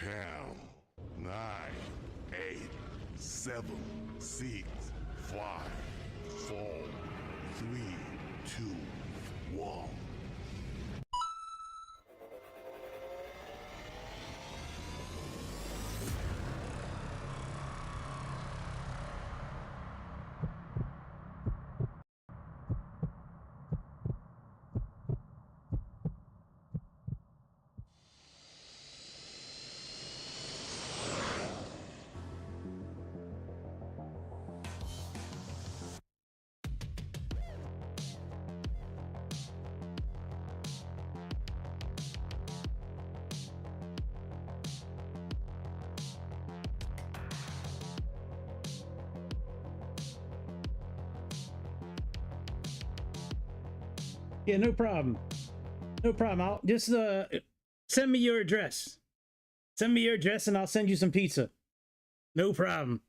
10, 9, 8, 7, 6, 5, 4, 3, 2, 1. Yeah, no problem. No problem. I'll just send me your address. Send me your address and I'll send you some pizza. No problem.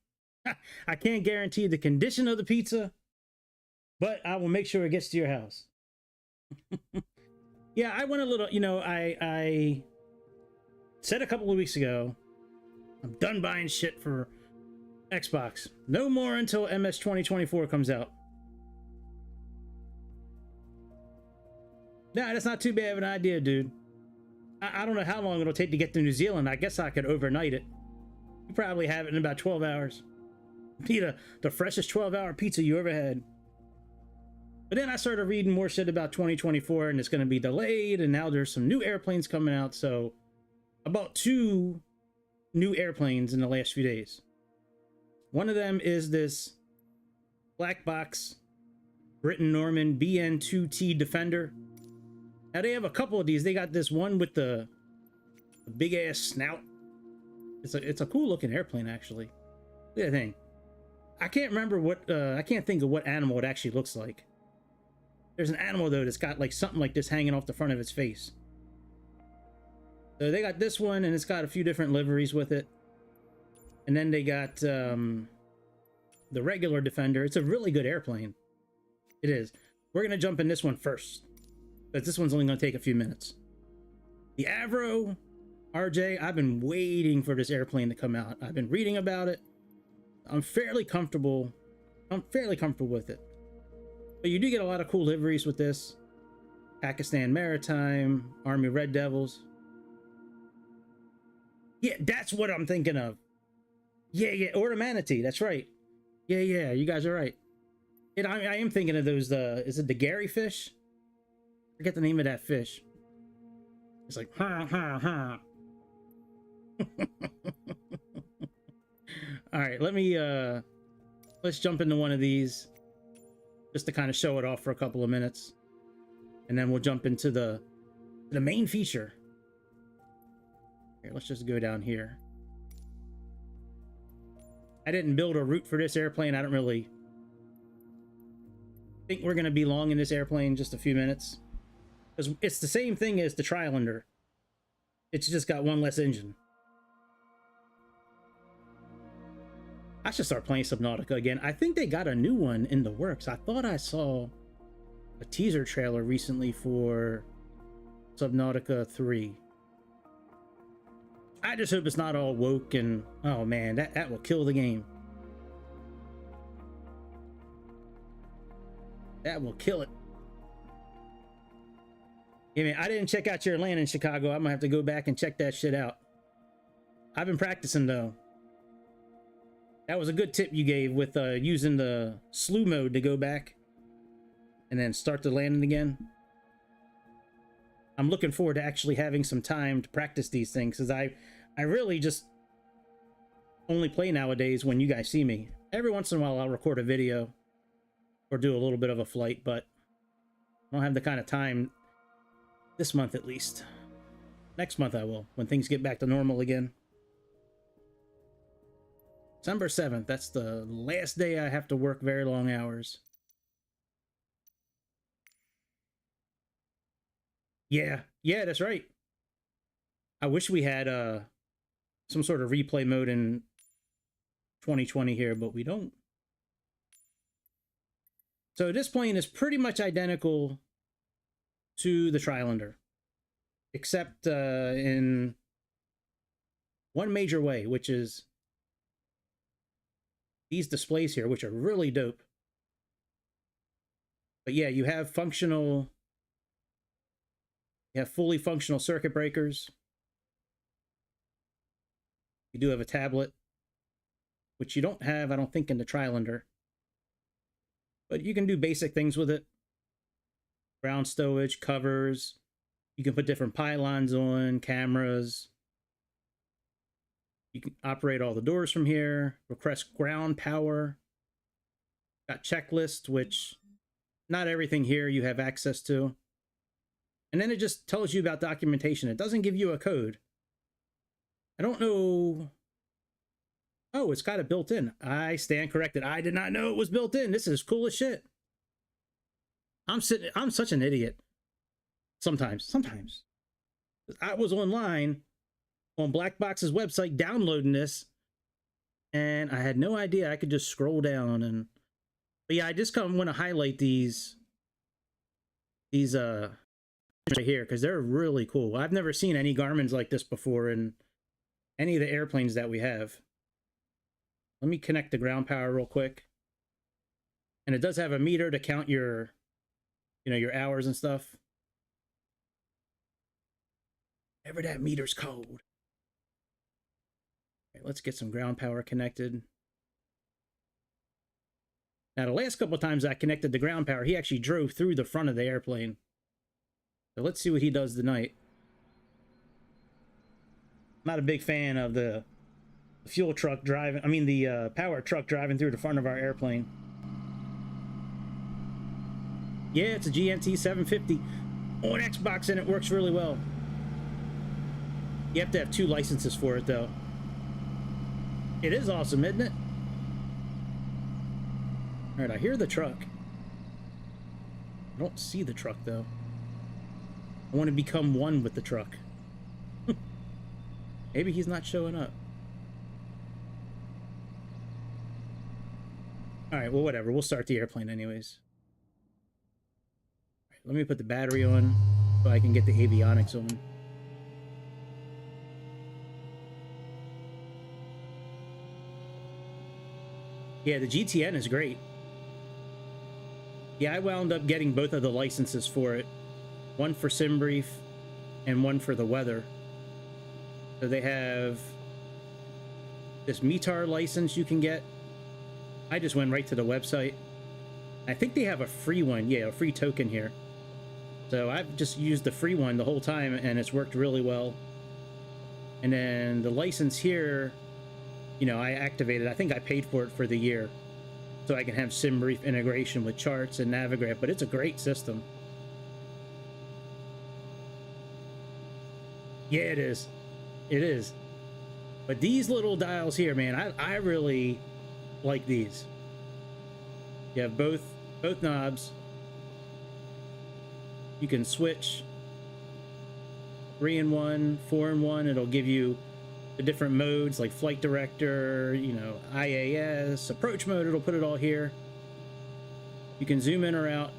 I can't guarantee the condition of the pizza, but I will make sure it gets to your house. Yeah, I went a little, I said a couple of weeks ago, I'm done buying shit for Xbox. No more until MS 2024 comes out. Nah, that's not too bad of an idea, dude. I don't know how long it'll take to get to New Zealand. I guess I could overnight it. You probably have it in about 12 hours. Be the freshest 12-hour pizza you ever had. But then I started reading more shit about 2024, and it's going to be delayed, and now there's some new airplanes coming out. So I bought 2 new airplanes in the last few days. One of them is this black box Britten-Norman BN2T Defender. Now they have a couple of these. They got this one with the big ass snout. It's a cool looking airplane, actually. Look at that thing. I can't remember what I can't think of what animal it actually looks like. There's an animal though that's got like something like this hanging off the front of its face. So they got this one, and it's got a few different liveries with it. And then they got the regular Defender. It's a really good airplane. It is. We're gonna jump in this one first, but this one's only going to take a few minutes. The Avro RJ, I've been waiting for this airplane to come out. I've been reading about it. I'm fairly comfortable with it. But you do get a lot of cool liveries with this. Pakistan Maritime, Army Red Devils. Yeah, that's what I'm thinking of. Yeah, Order Manatee, that's right. Yeah, you guys are right. I am thinking of those, is it the Gary fish? Forget the name of that fish. It's like ha. All right, let's jump into one of these just to kind of show it off for a couple of minutes, and then we'll jump into the main feature. Here, let's just go down here. I didn't build a route for this airplane. I don't really think we're going to be long in this airplane, just a few minutes. Because it's the same thing as the Trilander. It's just got one less engine. I should start playing Subnautica again. I think they got a new one in the works. I thought I saw a teaser trailer recently for Subnautica 3. I just hope it's not all woke and... oh man, that will kill the game. That will kill it. Yeah, man, I didn't check out your land in Chicago. I'm gonna have to go back and check that shit out. I've been practicing though. That was a good tip you gave with using the slew mode to go back and then start the landing again. I'm looking forward to actually having some time to practice these things, because I really just only play nowadays when you guys see me. Every once in a while I'll record a video or do a little bit of a flight, but I don't have the kind of time this month, at least. Next month I will, when things get back to normal again. December 7th, that's the last day I have to work very long hours. Yeah, that's right. I wish we had some sort of replay mode in 2020 here, but we don't. So this plane is pretty much identical to the Trilander, except in one major way, which is these displays here, which are really dope. But yeah, you have fully functional circuit breakers. You do have a tablet, which you don't have, I don't think, in the Trilander. But you can do basic things with it. Ground stowage, covers. You can put different pylons on, cameras. You can operate all the doors from here. Request ground power. Got checklist, which not everything here you have access to. And then it just tells you about documentation. It doesn't give you a code. I don't know. Oh, it's got it built in. I stand corrected. I did not know it was built in. This is cool as shit. I'm such an idiot. Sometimes. I was online on Blackbox's website downloading this, and I had no idea I could just scroll down. And but yeah, I just want to highlight these right here because they're really cool. I've never seen any Garmin's like this before in any of the airplanes that we have. Let me connect the ground power real quick. And it does have a meter to count your, your hours and stuff. Whenever that meter's cold. All right, let's get some ground power connected. Now, the last couple of times I connected the ground power, he actually drove through the front of the airplane. So let's see what he does tonight. I'm not a big fan of the fuel truck driving, the power truck driving through the front of our airplane. Yeah, it's a GNT 750 on Xbox and it works really well. You have to have 2 licenses for it though. It is awesome, isn't it? All right, I hear the truck. I don't see the truck though. I want to become one with the truck. Maybe he's not showing up. All right, well, whatever. We'll start the airplane anyways. All right, let me put the battery on so I can get the avionics on. Yeah, the GTN is great. Yeah, I wound up getting both of the licenses for it. One for SimBrief and one for the weather. So they have this METAR license you can get. I just went right to the website. I think they have a free one. Yeah, a free token here. So I've just used the free one the whole time and it's worked really well. And then the license here, I activated. I think I paid for it for the year. So I can have SimBrief integration with charts and Navigraph, but it's a great system. Yeah, it is. It is. But these little dials here, man, I really like these. You have both knobs. You can switch 3-in-1, 4-in-1. It'll give you the different modes like flight director, IAS, approach mode. It'll put it all here. You can zoom in or out,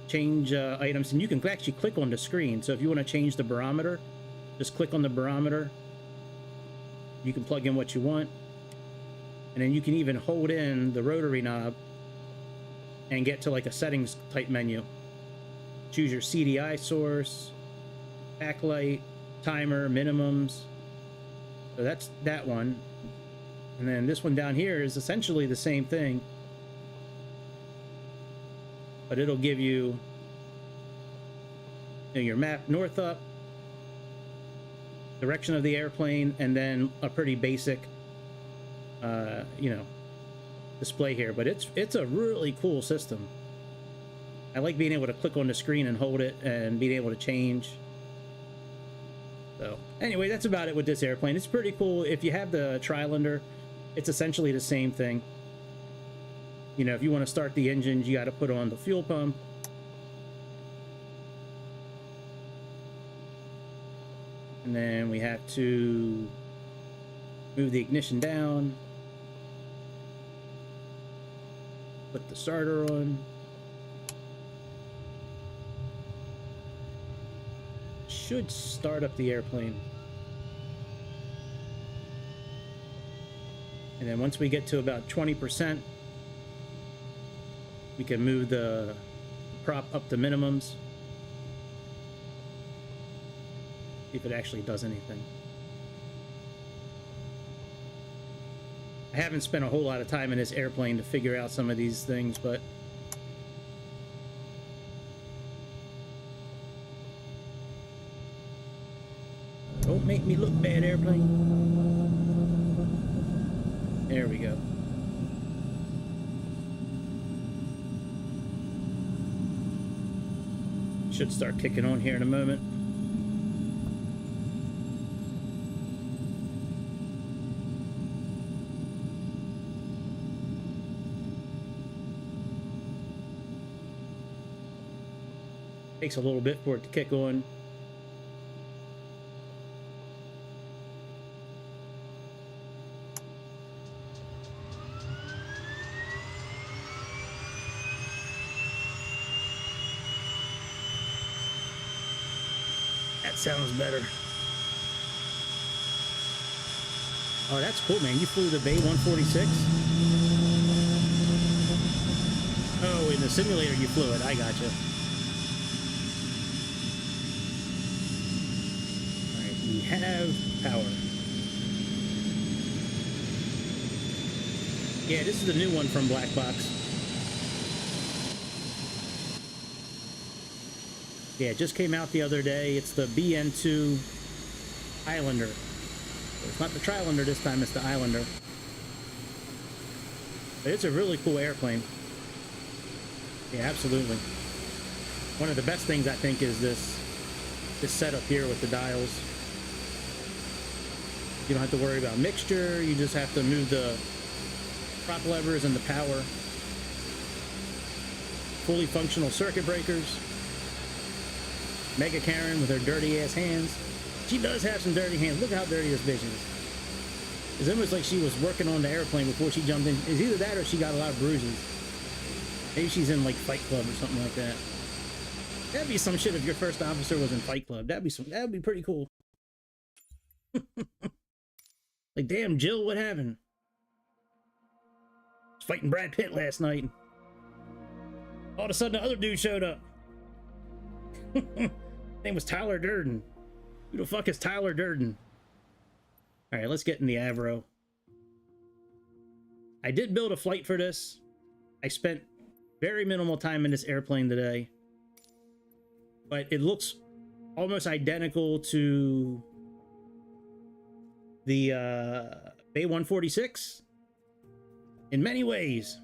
change items, and you can actually click on the screen. So if you want to change the barometer, just click on the barometer. You can plug in what you want. And then you can even hold in the rotary knob and get to like a settings type menu. Choose your CDI source, backlight, timer, minimums. So that's that one. And then this one down here is essentially the same thing. But it'll give you, your map north up, direction of the airplane, and then a pretty basic display here. But it's a really cool system. I like being able to click on the screen and hold it and being able to change. So anyway, that's about it with this airplane. It's pretty cool. If you have the Trilander, it's essentially the same thing. If you want to start the engines, you got to put on the fuel pump. And then we have to move the ignition down. Put the starter on. Should start up the airplane. And then once we get to about 20%, we can move the prop up to minimums. See if it actually does anything. I haven't spent a whole lot of time in this airplane to figure out some of these things, but don't make me look bad, airplane. There we go. Should start kicking on here in a moment. Takes a little bit for it to kick on. That sounds better. Oh, that's cool, man. You flew the Bay 146? Oh, in the simulator you flew it. I gotcha. We have power. Yeah, this is the new one from Blackbox. Yeah, it just came out the other day. It's the BN2 Islander. So it's not the Trilander this time, it's the Islander. But it's a really cool airplane. Yeah, absolutely. One of the best things I think is this setup here with the dials. You don't have to worry about mixture. You just have to move the prop levers and the power. Fully functional circuit breakers. Mega Karen with her dirty ass hands. She does have some dirty hands. Look at how dirty this bitch is. It's almost like she was working on the airplane before she jumped in. It's either that or she got a lot of bruises. Maybe she's in like Fight Club or something like that. That'd be some shit if your first officer was in Fight Club. That'd be pretty cool. Like, damn, Jill, what happened? I was fighting Brad Pitt last night. All of a sudden, the other dude showed up. His name was Tyler Durden. Who the fuck is Tyler Durden? All right, let's get in the Avro. I did build a flight for this. I spent very minimal time in this airplane today. But it looks almost identical to the Bay 146 in many ways,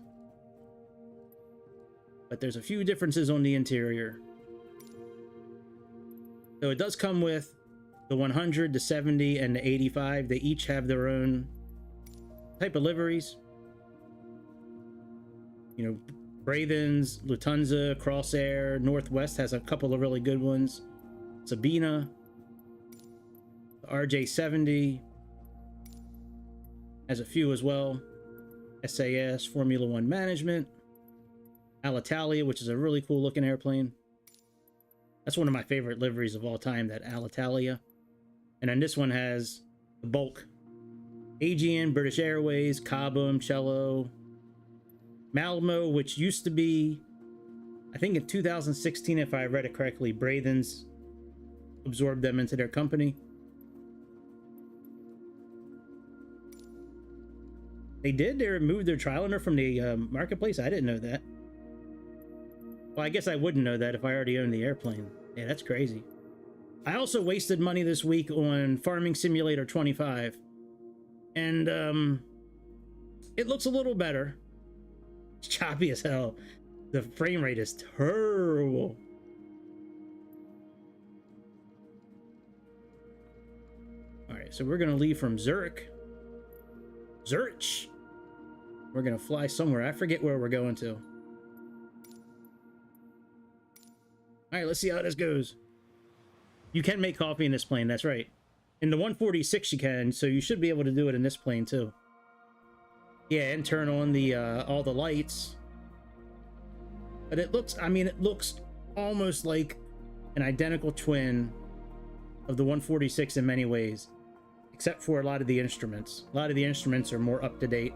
but there's a few differences on the interior. So it does come with the 100, the 70, and the 85. They each have their own type of liveries. You know, Bravens, Lufthansa, Crossair, Northwest has a couple of really good ones. Sabina, the RJ70 has a few as well. SAS, Formula One Management, Alitalia, which is a really cool looking airplane. That's one of my favorite liveries of all time, that Alitalia. And then this one has the bulk. Aegean, British Airways, Cobham, Cello, Malmo, which used to be, I think in 2016, if I read it correctly, Bravens absorbed them into their company. They did? They removed their Trilander from the marketplace? I didn't know that. Well, I guess I wouldn't know that if I already owned the airplane. Yeah, that's crazy. I also wasted money this week on Farming Simulator 25. And it looks a little better. It's choppy as hell. The frame rate is terrible. Alright, so we're going to leave from Zurich. Zurich. We're going to fly somewhere. I forget where we're going to. Alright, let's see how this goes. You can make coffee in this plane, that's right. In the 146 you can, so you should be able to do it in this plane too. Yeah, and turn on the all the lights. But it looks, I mean, it looks almost like an identical twin of the 146 in many ways. except for a lot of the instruments. A lot of the instruments are more up to date.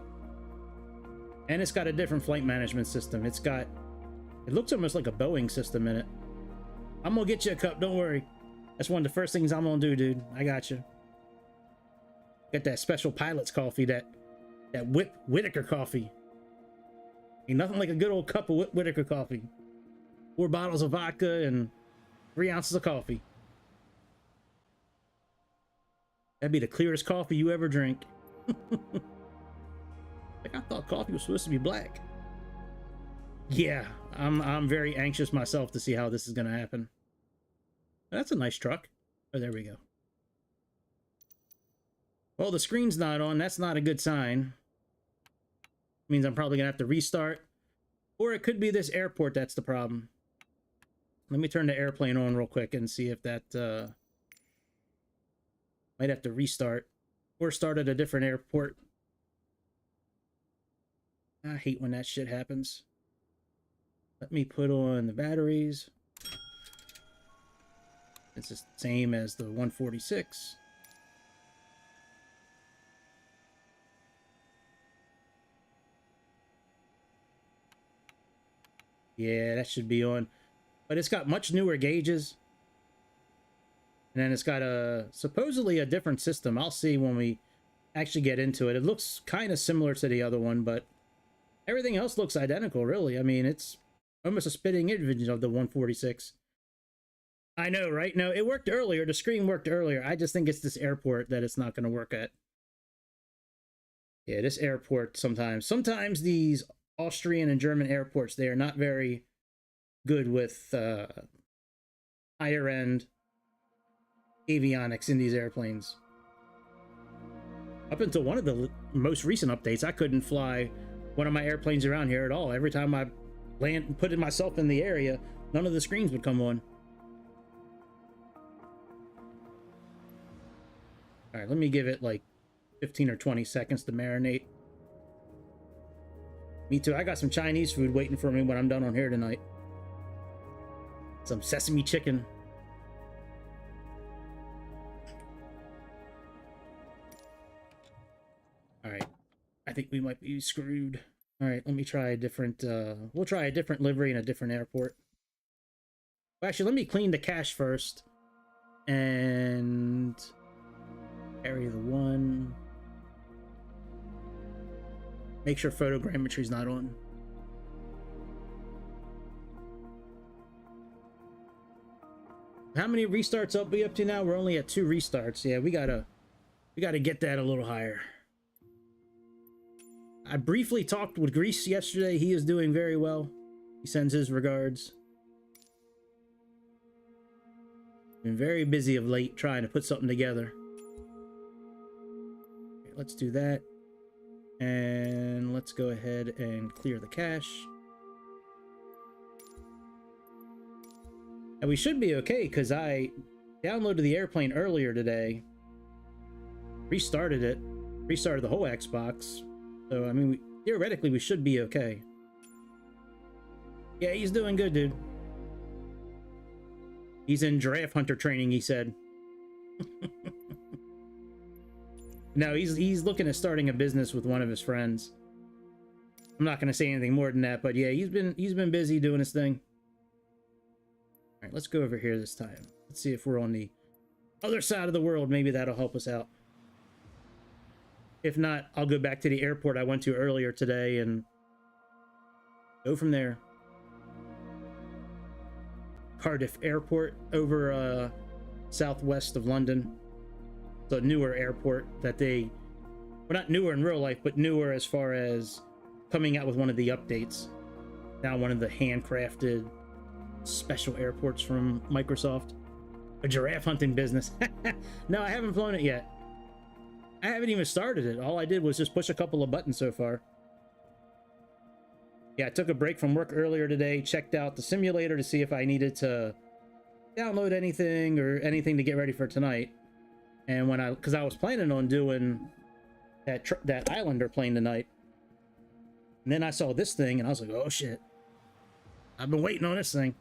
And it's got a different flight management system. It looks almost like a Boeing system in it. I'm gonna get you a cup, don't worry. That's one of the first things I'm gonna do, dude. I got you. Got that special pilot's coffee, that Whitaker coffee. Ain't nothing like a good old cup of Whitaker coffee. 4 bottles of vodka and 3 ounces of coffee. That'd be the clearest coffee you ever drink. Like, I thought coffee was supposed to be black. Yeah, I'm very anxious myself to see how this is gonna happen. That's a nice truck. Oh, there we go. Well, the screen's not on. That's not a good sign. Means I'm probably gonna have to restart. Or it could be this airport that's the problem. Let me turn the airplane on real quick and see if that might have to restart. Or start at a different airport. I hate when that shit happens. Let me put on the batteries. It's the same as the 146. Yeah, that should be on. But it's got much newer gauges. And then it's got supposedly a different system. I'll see when we actually get into it. It looks kind of similar to the other one, but everything else looks identical, really. I mean, it's almost a spitting image of the 146. I know, right? No, it worked earlier. The screen worked earlier. I just think it's this airport that it's not going to work at. Yeah, this airport sometimes. Sometimes these Austrian and German airports, they are not very good with higher-end avionics in these airplanes. Up until one of the most recent updates, I couldn't fly one of my airplanes around here at all. Every time I put myself in the area, none of the screens would come on. All right, let me give it like 15 or 20 seconds to marinate. Me too. I got some Chinese food waiting for me when I'm done on here tonight. Some sesame chicken. All right. I think we might be screwed. All right, let me try a different, we'll try a different livery in a different airport. Well, actually, let me clean the cache first. And area the 1. Make sure photogrammetry's not on. How many restarts up we up to now? We're only at 2 restarts. Yeah, we gotta get that a little higher. I briefly talked with Grease yesterday. He is doing very well. He sends his regards. Been very busy of late trying to put something together. Okay, let's do that. And let's go ahead and clear the cache. And we should be okay because I downloaded the airplane earlier today. Restarted it. Restarted the whole Xbox. So, I mean, theoretically, we should be okay. Yeah, he's doing good, dude. He's in giraffe hunter training, he said. No, he's looking at starting a business with one of his friends. I'm not going to say anything more than that, but yeah, he's been busy doing his thing. All right, let's go over here this time. Let's see if we're on the other side of the world. Maybe that'll help us out. If not, I'll go back to the airport I went to earlier today and go from there. Cardiff Airport over southwest of London. It's a newer airport that they... Well, not newer in real life, but newer as far as coming out with one of the updates. Now one of the handcrafted special airports from Microsoft. A giraffe hunting business. No, I haven't flown it yet. I haven't even started it. All I did was just push a couple of buttons so far. Yeah, I took a break from work earlier today, checked out the simulator to see if I needed to download anything or anything to get ready for tonight. And when because I was planning on doing that Islander plane tonight. And then I saw this thing and I was like, oh shit. I've been waiting on this thing.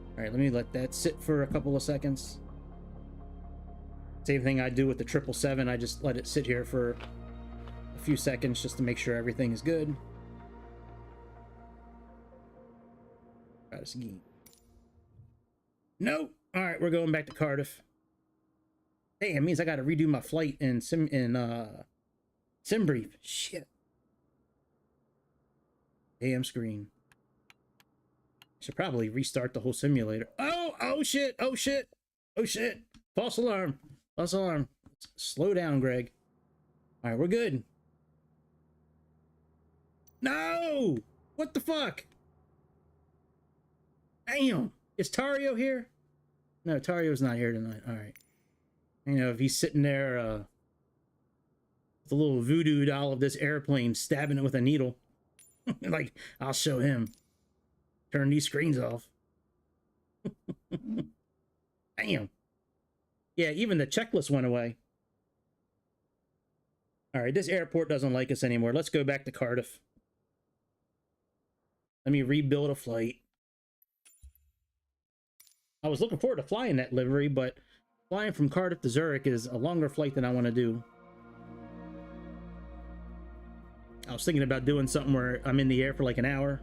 All right, let me let that sit for a couple of seconds. Same thing I do with the 777. I just let it sit here for a few seconds just to make sure everything is good. Try this again. Nope. All right, we're going back to Cardiff. Hey, it means I got to redo my flight in SimBrief. Shit. Damn screen. Should probably restart the whole simulator. Oh shit. Oh shit. Oh shit. False alarm. False alarm. Slow down, Greg. All right, we're good. No! What the fuck? Damn. Is Tario here? No, Tario's not here tonight. All right. You know, if he's sitting there with a little voodoo doll of this airplane stabbing it with a needle, like, I'll show him. Turn these screens off. Damn. Yeah, even the checklist went away. All right, this airport doesn't like us anymore. Let's go back to Cardiff. Let me rebuild a flight. I was looking forward to flying that livery, but flying from Cardiff to Zurich is a longer flight than I want to do. I was thinking about doing something where I'm in the air for like an hour.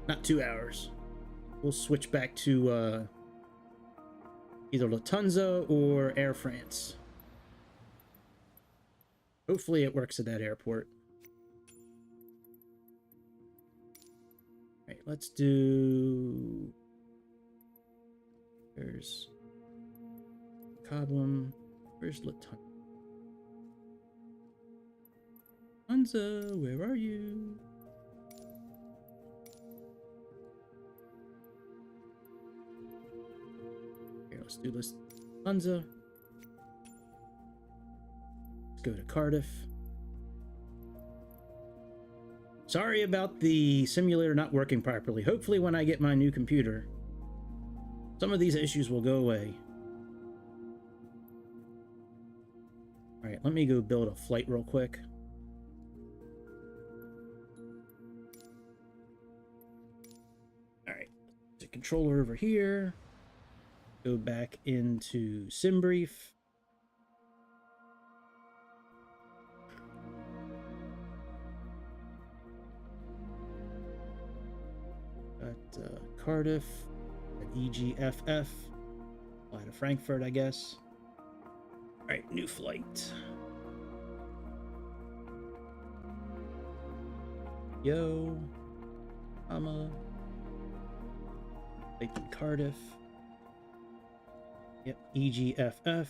Not 2 hours. We'll switch back to either Lufthansa or Air France. Hopefully it works at that airport. All right, let's do... There's Cobham. Where's Lufthansa? Lufthansa, where are you? Here, let's do this. Lufthansa. Let's go to Cardiff. Sorry about the simulator not working properly. Hopefully when I get my new computer, some of these issues will go away. All right, let me go build a flight real quick. All right, the controller over here. Go back into SimBrief. Got Cardiff. EGFF. Fly to Frankfurt, I guess. All right, new flight. Yo, Mama. Flight to Cardiff. Yep, EGFF.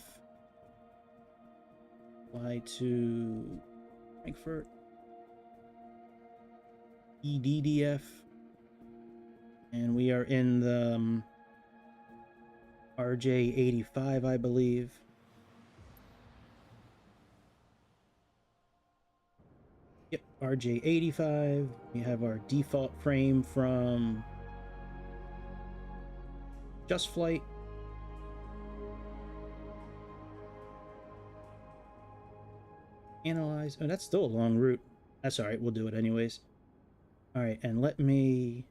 Fly to Frankfurt. EDDF. And we are in the RJ85, I believe. Yep, RJ85. We have our default frame from Just Flight. Analyze. Oh, that's still a long route. That's all right. We'll do it anyways. All right, and let me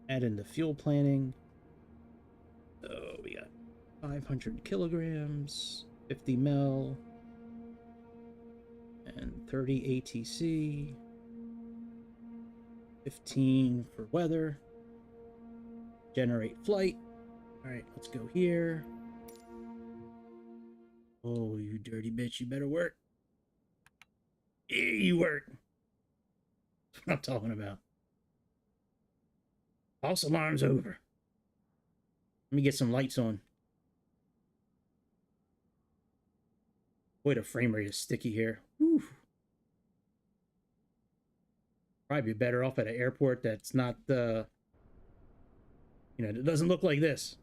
add in the fuel planning. So we got 500 kilograms, 50 mil, and 30 ATC, 15 for weather, generate flight. All right, let's go here. Oh, you dirty bitch, you better work. Yeah, you work. That's what I'm talking about. False alarm's over. Let me get some lights on. Boy, the frame rate is sticky here. Whew. Probably be better off at an airport that's not you know, it doesn't look like this.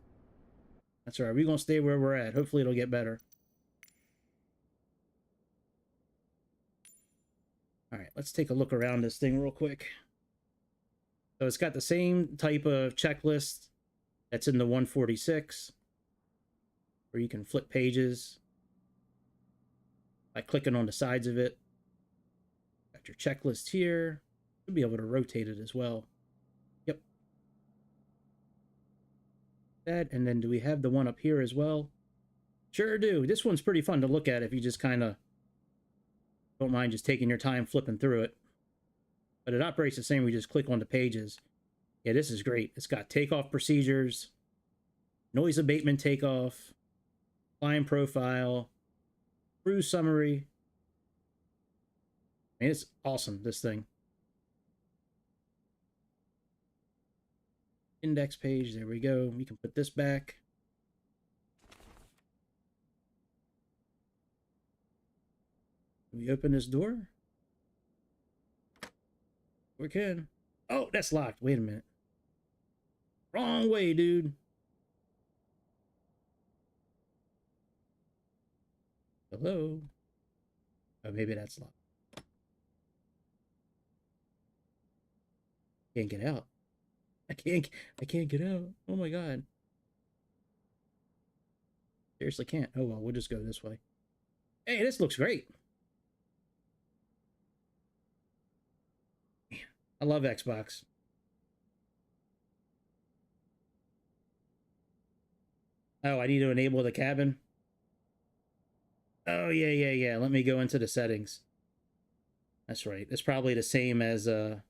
That's all right. We're gonna stay where we're at. Hopefully it'll get better. All right, let's take a look around this thing real quick. So it's got the same type of checklist that's in the 146, where you can flip pages by clicking on the sides of it. Got your checklist here. You'll be able to rotate it as well. Yep. That, and then do we have the one up here as well? Sure do. This one's pretty fun to look at if you just kind of don't mind just taking your time flipping through it. But it operates the same. We just click on the pages. Yeah, this is great. It's got takeoff procedures, noise abatement takeoff, climb profile, cruise summary. I mean, it's awesome, this thing. Index page, there we go. We can put this back. Can we open this door? We can. Oh, that's locked. Wait a minute. Wrong way, dude. Hello? Oh, maybe that's locked. Can't get out. I can't get out. Oh my god. Seriously can't. Oh well, we'll just go this way. Hey, this looks great. Man, I love Xbox. Oh, I need to enable the cabin. Oh yeah. Let me go into the settings. That's right. It's probably the same as the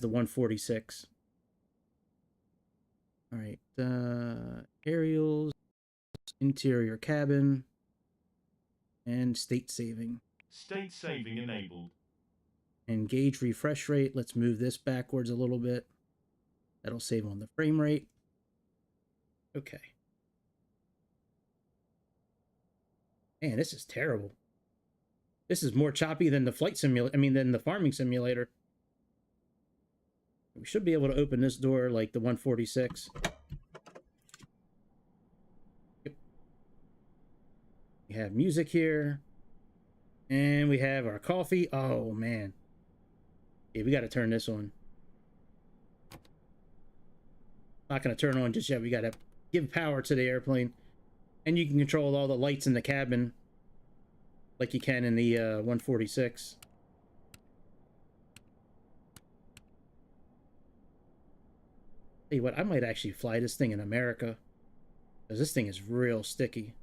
146. All right, aerials, interior cabin, and state saving. State saving enabled. Engage refresh rate. Let's move this backwards a little bit. That'll save on the frame rate. Okay. Man, this is terrible. This is more choppy than the flight simulator. I mean, than the farming simulator. We should be able to open this door like the 146. Yep. We have music here. And we have our coffee. Oh, man. Yeah, we got to turn this on. Not going to turn on just yet. We got to give power to the airplane. And you can control all the lights in the cabin like you can in the 146. Tell you what, I might actually fly this thing in America, because this thing is real sticky.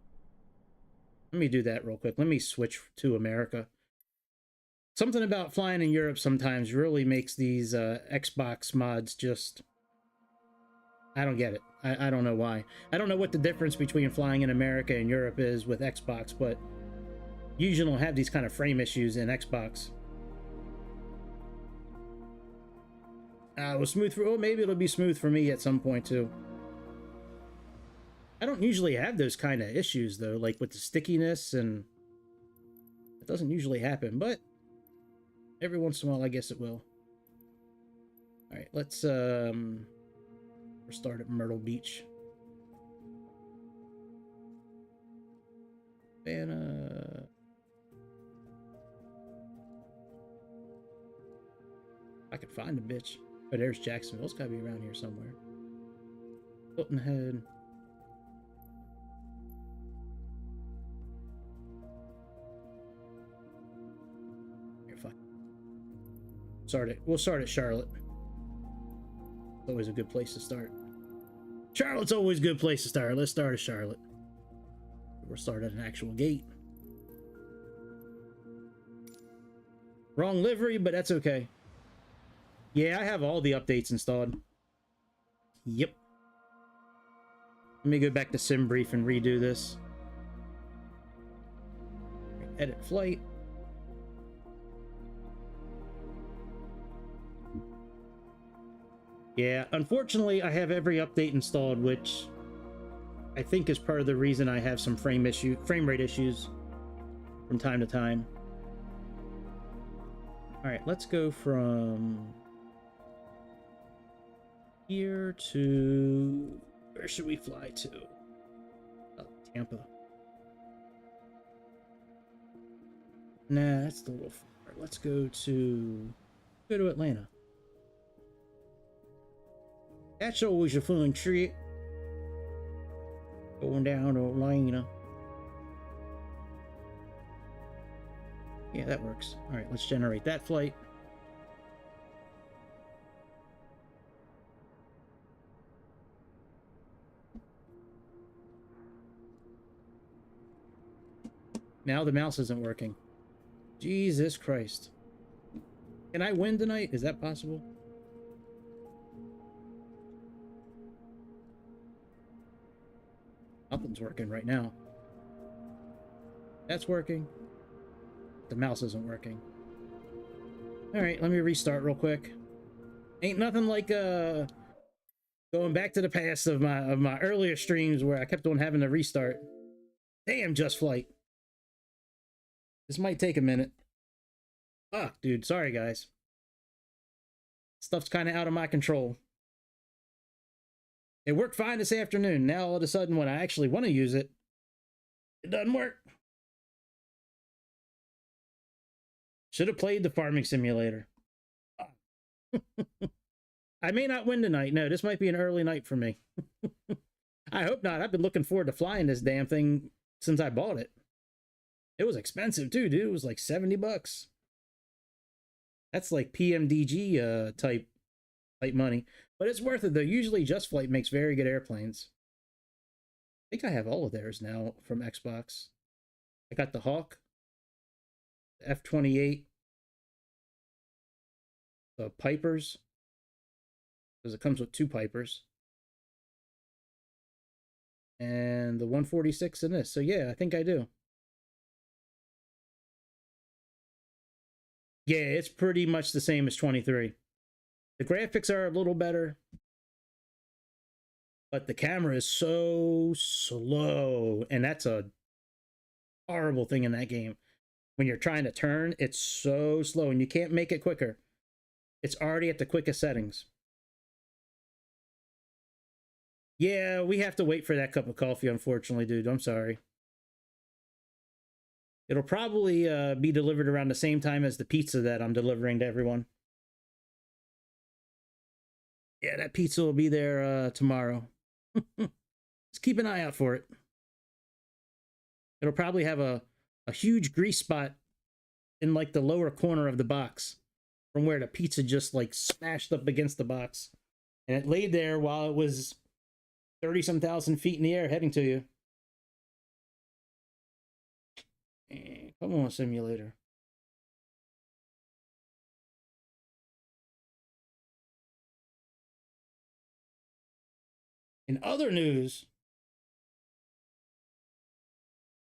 Let me do that real quick. Let me switch to America. Something about flying in Europe sometimes really makes these Xbox mods just... I don't get it. I don't know why. I don't know what the difference between flying in America and Europe is with Xbox, but usually don't have these kind of frame issues in Xbox. It was smooth for... Oh, maybe it'll be smooth for me at some point, too. I don't usually have those kind of issues, though, like with the stickiness, and... It doesn't usually happen, but... Every once in a while, I guess it will. Alright, let's, start at Myrtle Beach. And, I could find a bitch. Oh, there's Jacksonville. It's gotta be around here somewhere. Hilton Head. Here, fuck. We'll start at Charlotte. It's always a good place to start. Charlotte's always a good place to start. Let's start at Charlotte. We'll start at an actual gate. Wrong livery, but that's okay. Yeah, I have all the updates installed. Yep. Let me go back to SimBrief and redo this. Edit flight. Yeah, unfortunately, I have every update installed, which I think is part of the reason I have some frame rate issues from time to time. All right, let's go from here to... Where should we fly to? Tampa. Nah, that's the little far. Let's go to Atlanta. That's always a fun trip. Going down to Atlanta. Yeah, that works. All right, let's generate that flight. Now the mouse isn't working. Jesus Christ. Can I win tonight? Is that possible? Nothing's working right now. That's working. The mouse isn't working. Alright, let me restart real quick. Ain't nothing like going back to the past of my earlier streams where I kept on having to restart. Damn, Just Flight. This might take a minute. Fuck, dude. Sorry, guys. Stuff's kind of out of my control. It worked fine this afternoon. Now, all of a sudden, when I actually want to use it, it doesn't work. Should have played the farming simulator. I may not win tonight. No, this might be an early night for me. I hope not. I've been looking forward to flying this damn thing since I bought it. It was expensive too, dude. It was like 70 bucks. That's like PMDG type money. But it's worth it though. Usually Just Flight makes very good airplanes. I think I have all of theirs now from Xbox. I got the Hawk, the F-28, the Pipers, because it comes with 2 Pipers, and the 146 in this. So yeah, I think I do. Yeah, it's pretty much the same as 23. The graphics are a little better, but the camera is so slow, and that's a horrible thing in that game. When you're trying to turn, it's so slow, and you can't make it quicker. It's already at the quickest settings. Yeah, we have to wait for that cup of coffee, unfortunately, dude. I'm sorry. It'll probably be delivered around the same time as the pizza that I'm delivering to everyone. Yeah, that pizza will be there tomorrow. Just keep an eye out for it. It'll probably have a huge grease spot in like the lower corner of the box from where the pizza just like smashed up against the box. And it laid there while it was 30-some thousand feet in the air heading to you. Come on, simulator. In other news,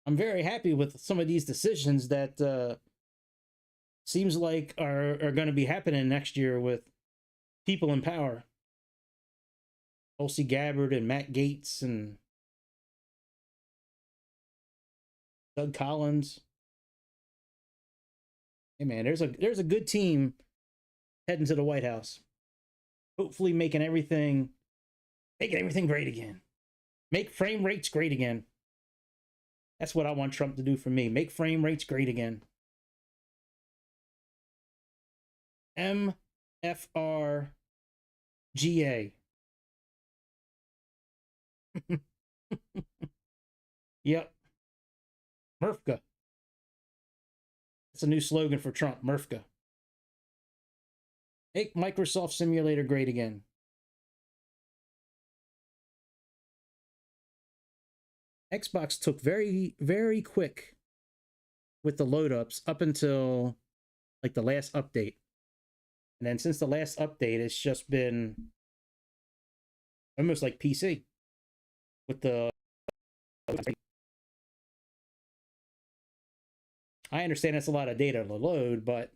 I'm very happy with some of these decisions that seems like are going to be happening next year with people in power. Tulsi Gabbard and Matt Gaetz and Doug Collins. Hey man, there's a good team heading to the White House. Hopefully making everything great again. Make frame rates great again. That's what I want Trump to do for me. Make frame rates great again. MFRGA. Yep. Murfka. That's a new slogan for Trump. Murfka. Make Microsoft Simulator great again. Xbox took very, very quick with the load ups up until like the last update. And then since the last update, it's just been almost like PC with the... I understand that's a lot of data to load, but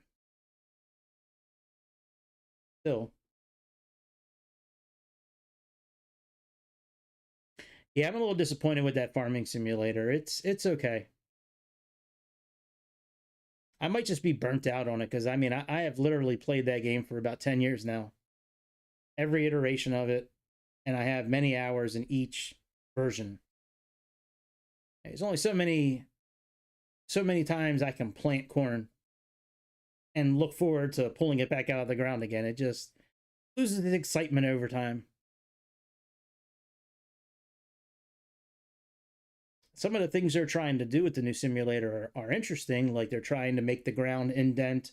still. Yeah, I'm a little disappointed with that farming simulator. It's okay. I might just be burnt out on it because, I mean, I have literally played that game for about 10 years now. Every iteration of it, and I have many hours in each version. There's only so many times I can plant corn and look forward to pulling it back out of the ground again. It just loses its excitement over time. Some of the things they're trying to do with the new simulator are interesting. Like they're trying to make the ground indent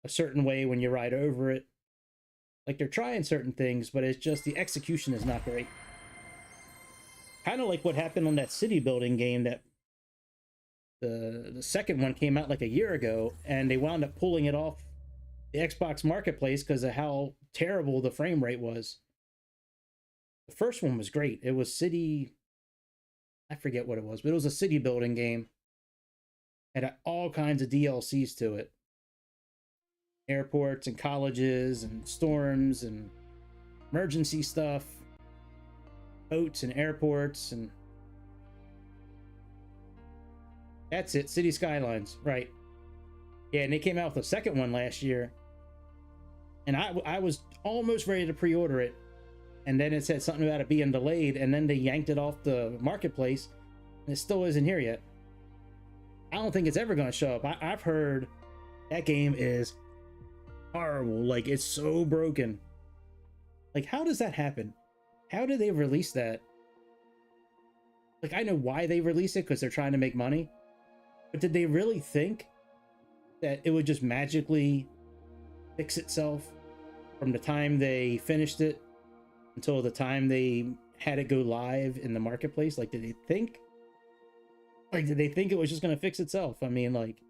a certain way when you ride over it. Like they're trying certain things, but it's just the execution is not great. Kind of like what happened on that city building game that The second one came out like a year ago, and they wound up pulling it off the Xbox Marketplace because of how terrible the frame rate was. The first one was great. It was city, I forget what it was, but it was a city building game. It had all kinds of DLCs to it. Airports and colleges and storms and emergency stuff. Boats and airports and... That's it, City Skylines, right. Yeah, and they came out with a second one last year. And I was almost ready to pre-order it. And then it said something about it being delayed, and then they yanked it off the marketplace, and it still isn't here yet. I don't think it's ever going to show up. I've heard that game is horrible. Like, it's so broken. Like, how does that happen? How did they release that? Like, I know why they released it, because they're trying to make money. But did they really think that it would just magically fix itself from the time they finished it until the time they had it go live in the marketplace? Like, did they think? Like, did they think it was just going to fix itself? I mean, like...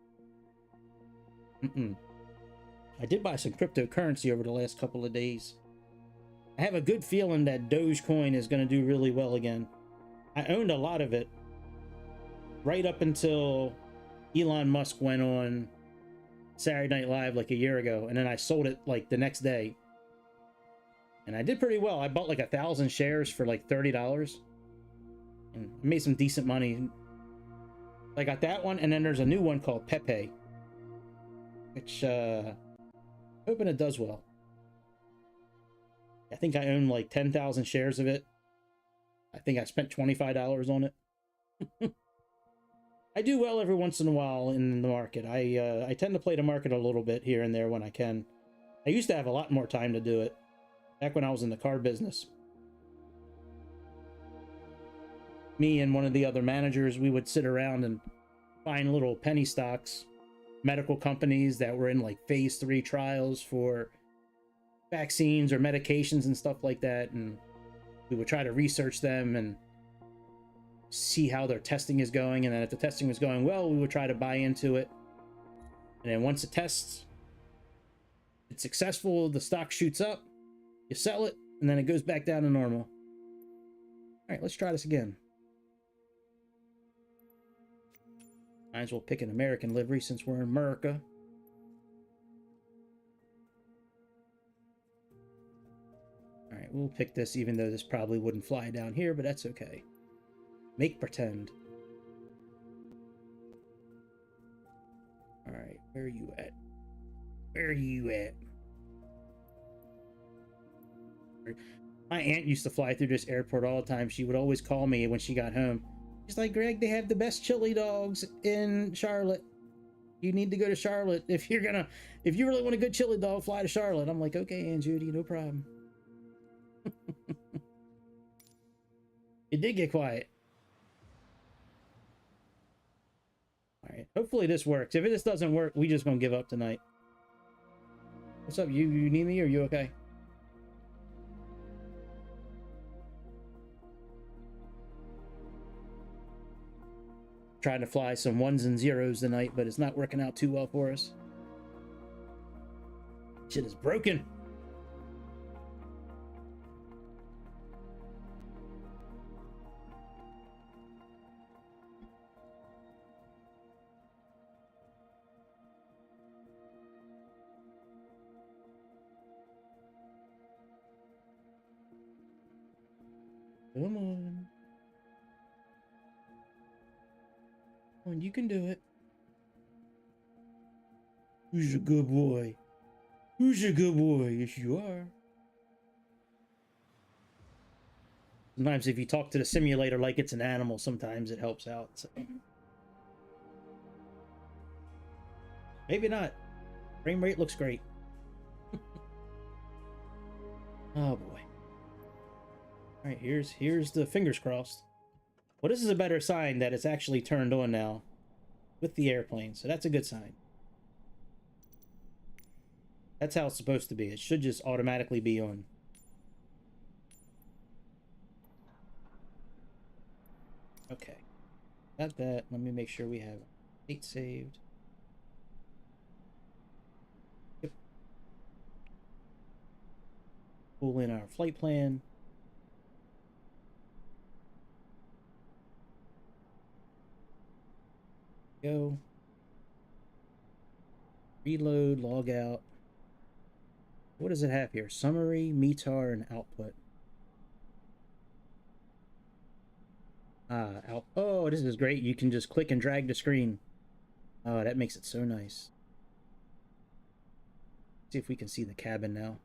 I did buy some cryptocurrency over the last couple of days. I have a good feeling that Dogecoin is going to do really well again. I owned a lot of it right up until Elon Musk went on Saturday Night Live like a year ago, and then I sold it like the next day. And I did pretty well. I bought like 1,000 shares for like $30 and made some decent money. I got that one, and then there's a new one called Pepe, which hoping it does well. I think I own like 10,000 shares of it. I think I spent $25 on it. I do well every once in a while in the market. I tend to play the market a little bit here and there when I can. I used to have a lot more time to do it back when I was in the car business. Me and one of the other managers, we would sit around and find little penny stocks, medical companies that were in like phase 3 trials for vaccines or medications and stuff like that, and we would try to research them and see how their testing is going, and then if the testing was going well, we would try to buy into it. And then once the test it's successful, the stock shoots up, you sell it, and then it goes back down to normal. All right, let's try this again. Might as well pick an American livery since we're in America. All right, we'll pick this, even though this probably wouldn't fly down here, but that's okay. Make pretend. All right, where are you at? Where are you at? My aunt used to fly through this airport all the time. She would always call me when she got home. She's like, Greg, they have the best chili dogs in Charlotte. You need to go to Charlotte. If you really want a good chili dog, fly to Charlotte. I'm like, okay, Aunt Judy, no problem. It did get quiet. All right, hopefully this works. If this doesn't work, we just gonna give up tonight. What's up? You need me? Or you okay? Trying to fly some 1s and 0s tonight, but it's not working out too well for us. Shit is broken. Come on. Come on, you can do it. Who's a good boy? Who's a good boy? Yes, you are. Sometimes if you talk to the simulator like it's an animal, sometimes it helps out. So. Maybe not. Frame rate looks great. Oh boy. All right, here's the fingers crossed. Well, this is a better sign that it's actually turned on now with the airplane, so that's a good sign. That's how it's supposed to be. It should just automatically be on. Okay. Got that. Let me make sure we have it. State saved. Yep. Pull in our flight plan. Go. Reload, log out. What does it have here? Summary, METAR, and output. Out. Oh, this is great. You can just click and drag the screen. Oh, that makes it so nice. See if we can see the cabin now.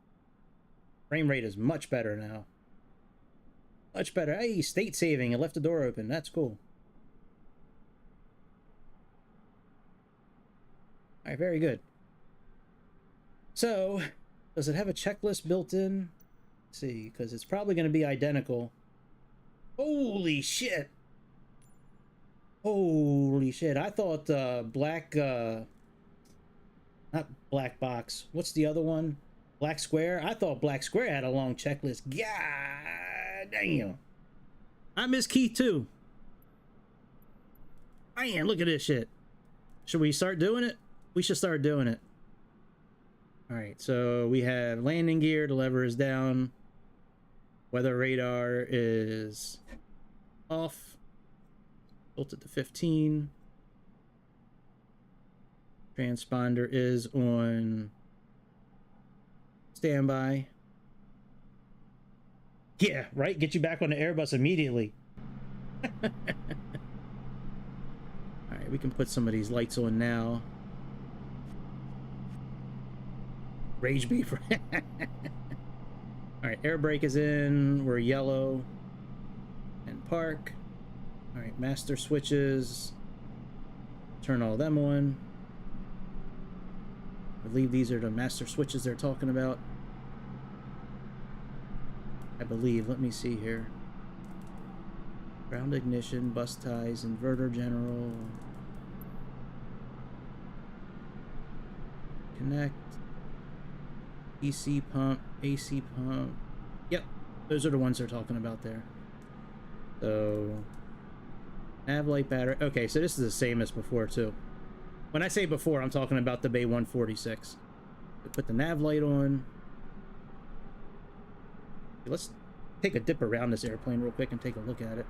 Frame rate is much better now. Much better. Hey, state saving. I left the door open. That's cool. All right, very good. So, does it have a checklist built in? Let's see, because it's probably going to be identical. Holy shit! Holy shit! I thought not Black Box. What's the other one? Black Square. I thought Black Square had a long checklist. God damn! I miss Keith too. Man, look at this shit. Should we start doing it? We should start doing it. Alright, so we have landing gear, the lever is down. Weather radar is off. Built it to 15. Transponder is on standby. Yeah, right? Get you back on the Airbus immediately. Alright, we can put some of these lights on now. Rage beef. Alright, air brake is in. We're yellow. And park. Alright, master switches. Turn all them on. I believe these are the master switches they're talking about. I believe. Let me see here. Ground ignition, bus ties, inverter general. Connect. EC pump, AC pump. Yep, those are the ones they're talking about there. So, nav light battery. Okay, so this is the same as before too. When I say before, I'm talking about the Bay 146. So put the nav light on. Let's take a dip around this airplane real quick and take a look at it.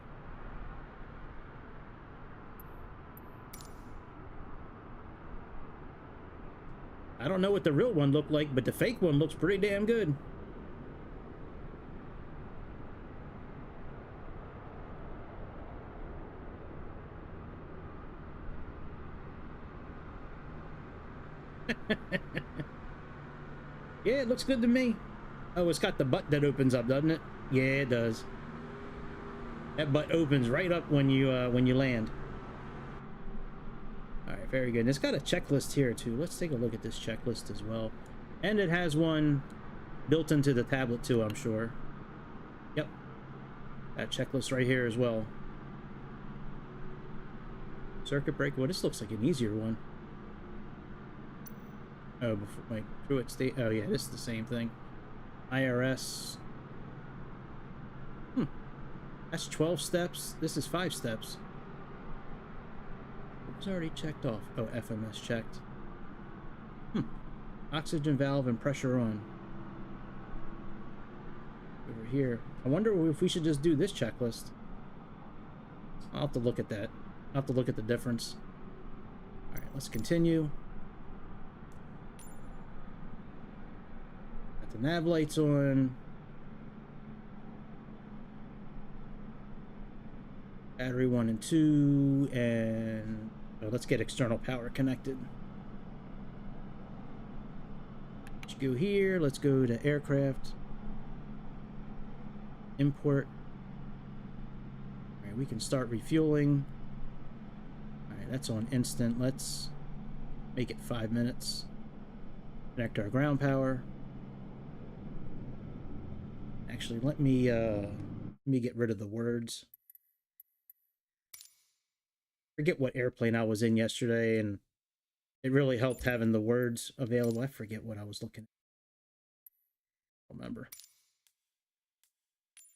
I don't know what the real one looked like, but the fake one looks pretty damn good. Yeah, it looks good to me. Oh, it's got the butt that opens up, doesn't it? Yeah, it does. That butt opens right up when you land. Alright, very good. And it's got a checklist here too. Let's take a look at this checklist as well. And it has one built into the tablet too, I'm sure. Yep. That checklist right here as well. Circuit breaker. Well, this looks like an easier one. Oh, before, wait, Truett State. Oh yeah, this is the same thing. IRS. That's 12 steps. This is 5 steps. It was already checked off. Oh, FMS checked. Oxygen valve and pressure on. Over here. I wonder if we should just do this checklist. I'll have to look at that. I'll have to look at the difference. Alright, let's continue. Got the nav lights on. Battery 1 and 2, and oh, let's get external power connected. Let's go here. Let's go to aircraft. Import. All right, we can start refueling. All right, that's on instant. Let's make it 5 minutes. Connect our ground power. Actually, let me get rid of the words. Forget what airplane I was in yesterday, and it really helped having the words available. I forget what I was looking at. I don't remember.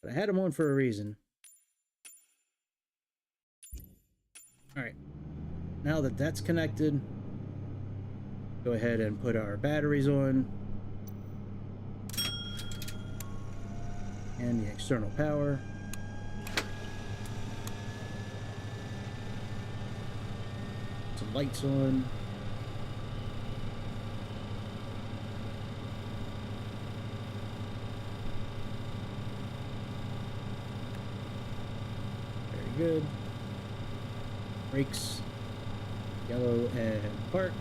But I had them on for a reason. Alright. now that that's connected, go ahead and put our batteries on. And the external power. Some lights on. Very good. Brakes. Yellow and park.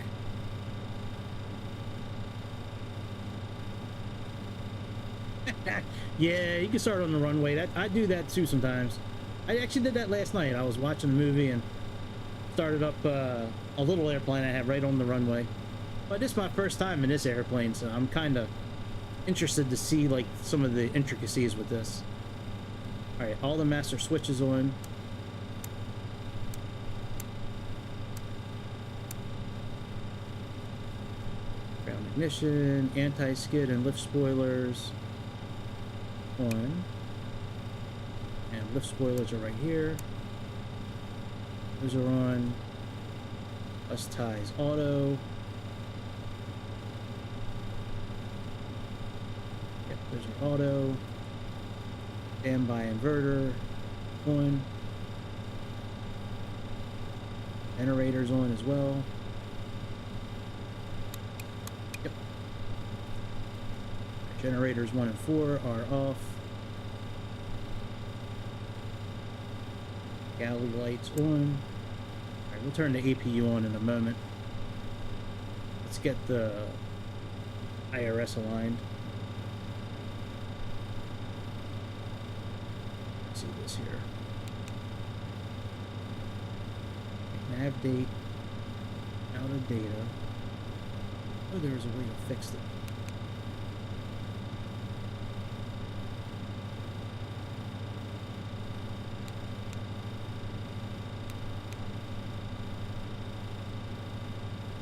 Yeah, you can start on the runway. I do that too sometimes. I actually did that last night. I was watching a movie and started up a little airplane I have right on the runway. But this is my first time in this airplane, so I'm kind of interested to see like some of the intricacies with this. All right, all the master switches on. Ground ignition, anti-skid and lift spoilers on. And lift spoilers are right here. Those are on. Bus ties auto. Yep, those are auto. Standby inverter on. Generators on as well. Yep. Generators 1 and 4 are off. Galley lights on. Alright, we'll turn the APU on in a moment. Let's get the IRS aligned. Let's see this here. Nav date. Out of data. Oh, there was a way to fix it.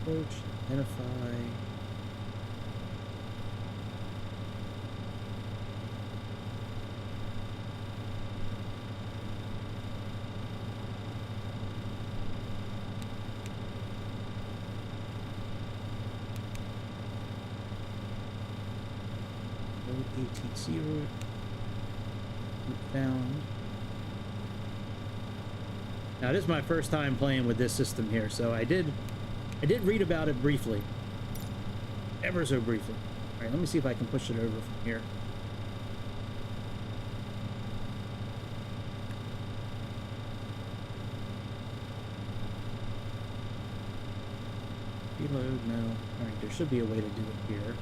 Approach, identify. Load ATC route. Route found. Now this is my first time playing with this system here, so I did read about it briefly. Ever so briefly. Alright, let me see if I can push it over from here. Reload, no. Alright, there should be a way to do it here.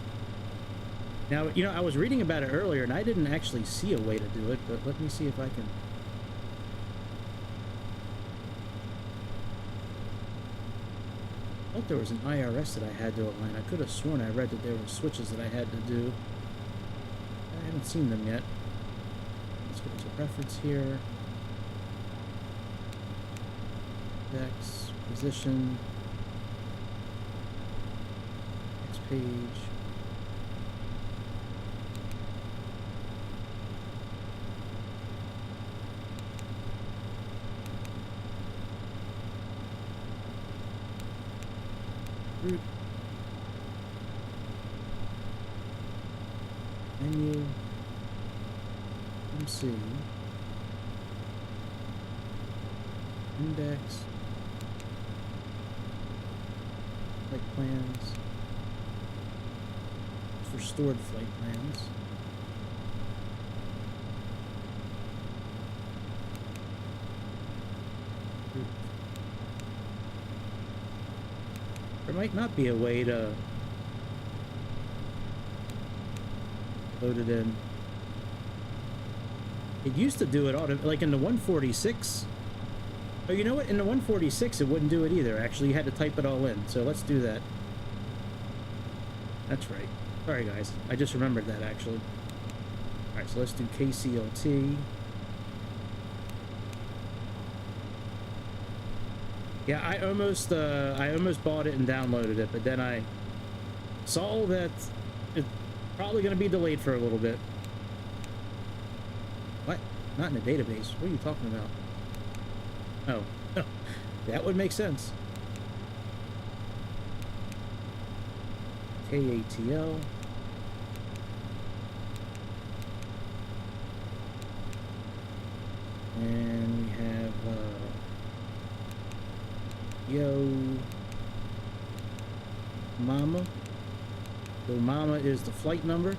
Now, you know, I was reading about it earlier and I didn't actually see a way to do it, but let me see if I can. I thought there was an IRS that I had to align. I could have sworn I read that there were switches that I had to do. I haven't seen them yet. Let's go to reference here. Dex, position. Next page. Group. Menu. MC. Index. Flight plans. For stored flight plans. Group. There might not be a way to load it in. It used to do it like in the 146. Oh, you know what? In the 146, it wouldn't do it either. Actually, you had to type it all in. So let's do that. That's right. Sorry, guys. I just remembered that, actually. All right, so let's do KCLT. Yeah, I almost bought it and downloaded it, but then I saw that it's probably going to be delayed for a little bit. What? Not in the database. What are you talking about? Oh, that would make sense. KATL. And we have Yo Mama. Yo Mama is the flight number.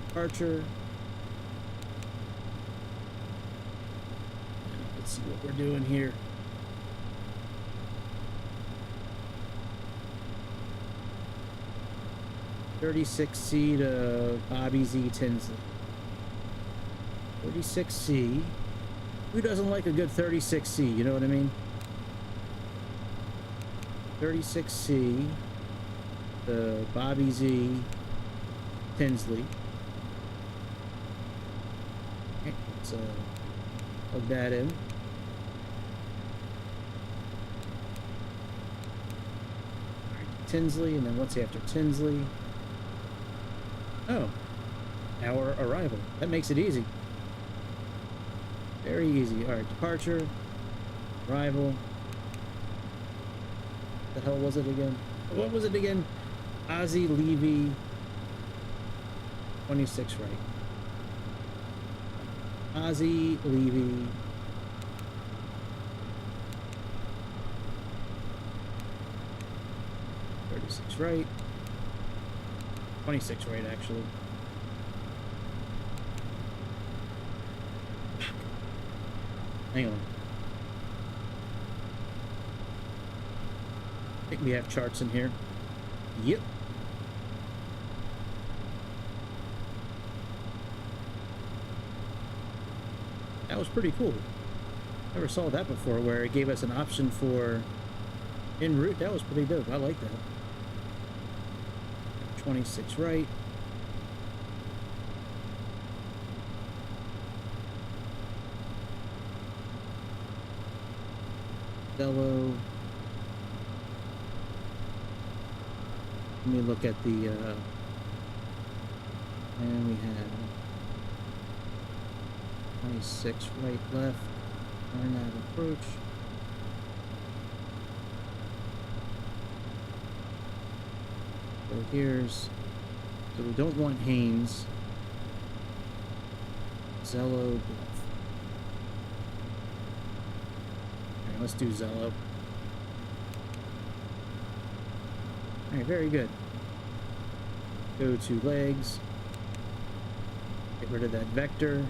Departure. Let's see what we're doing here. $36C to Bobby Z Tinsley. 36C. Who doesn't like a good 36C? You know what I mean? 36C to Bobby Z Tinsley. Okay, let's plug that in. Alright, Tinsley, and then what's after Tinsley? Oh, our arrival. That makes it easy. Very easy. Alright, departure, arrival. What the hell was it again? What was it again? Ozzy Levy 26 right. Ozzy Levy 36 right. 26 right, actually. Hang on. I think we have charts in here. Yep. That was pretty cool. Never saw that before, where it gave us an option for en route. That was pretty dope. I like that. 26 right. Dello. Let me look at the and we have 26 right left. Turn that approach. So here's, so we don't want Haynes. Zello. Alright, let's do Zello. Alright, very good. Go to legs. Get rid of that vector.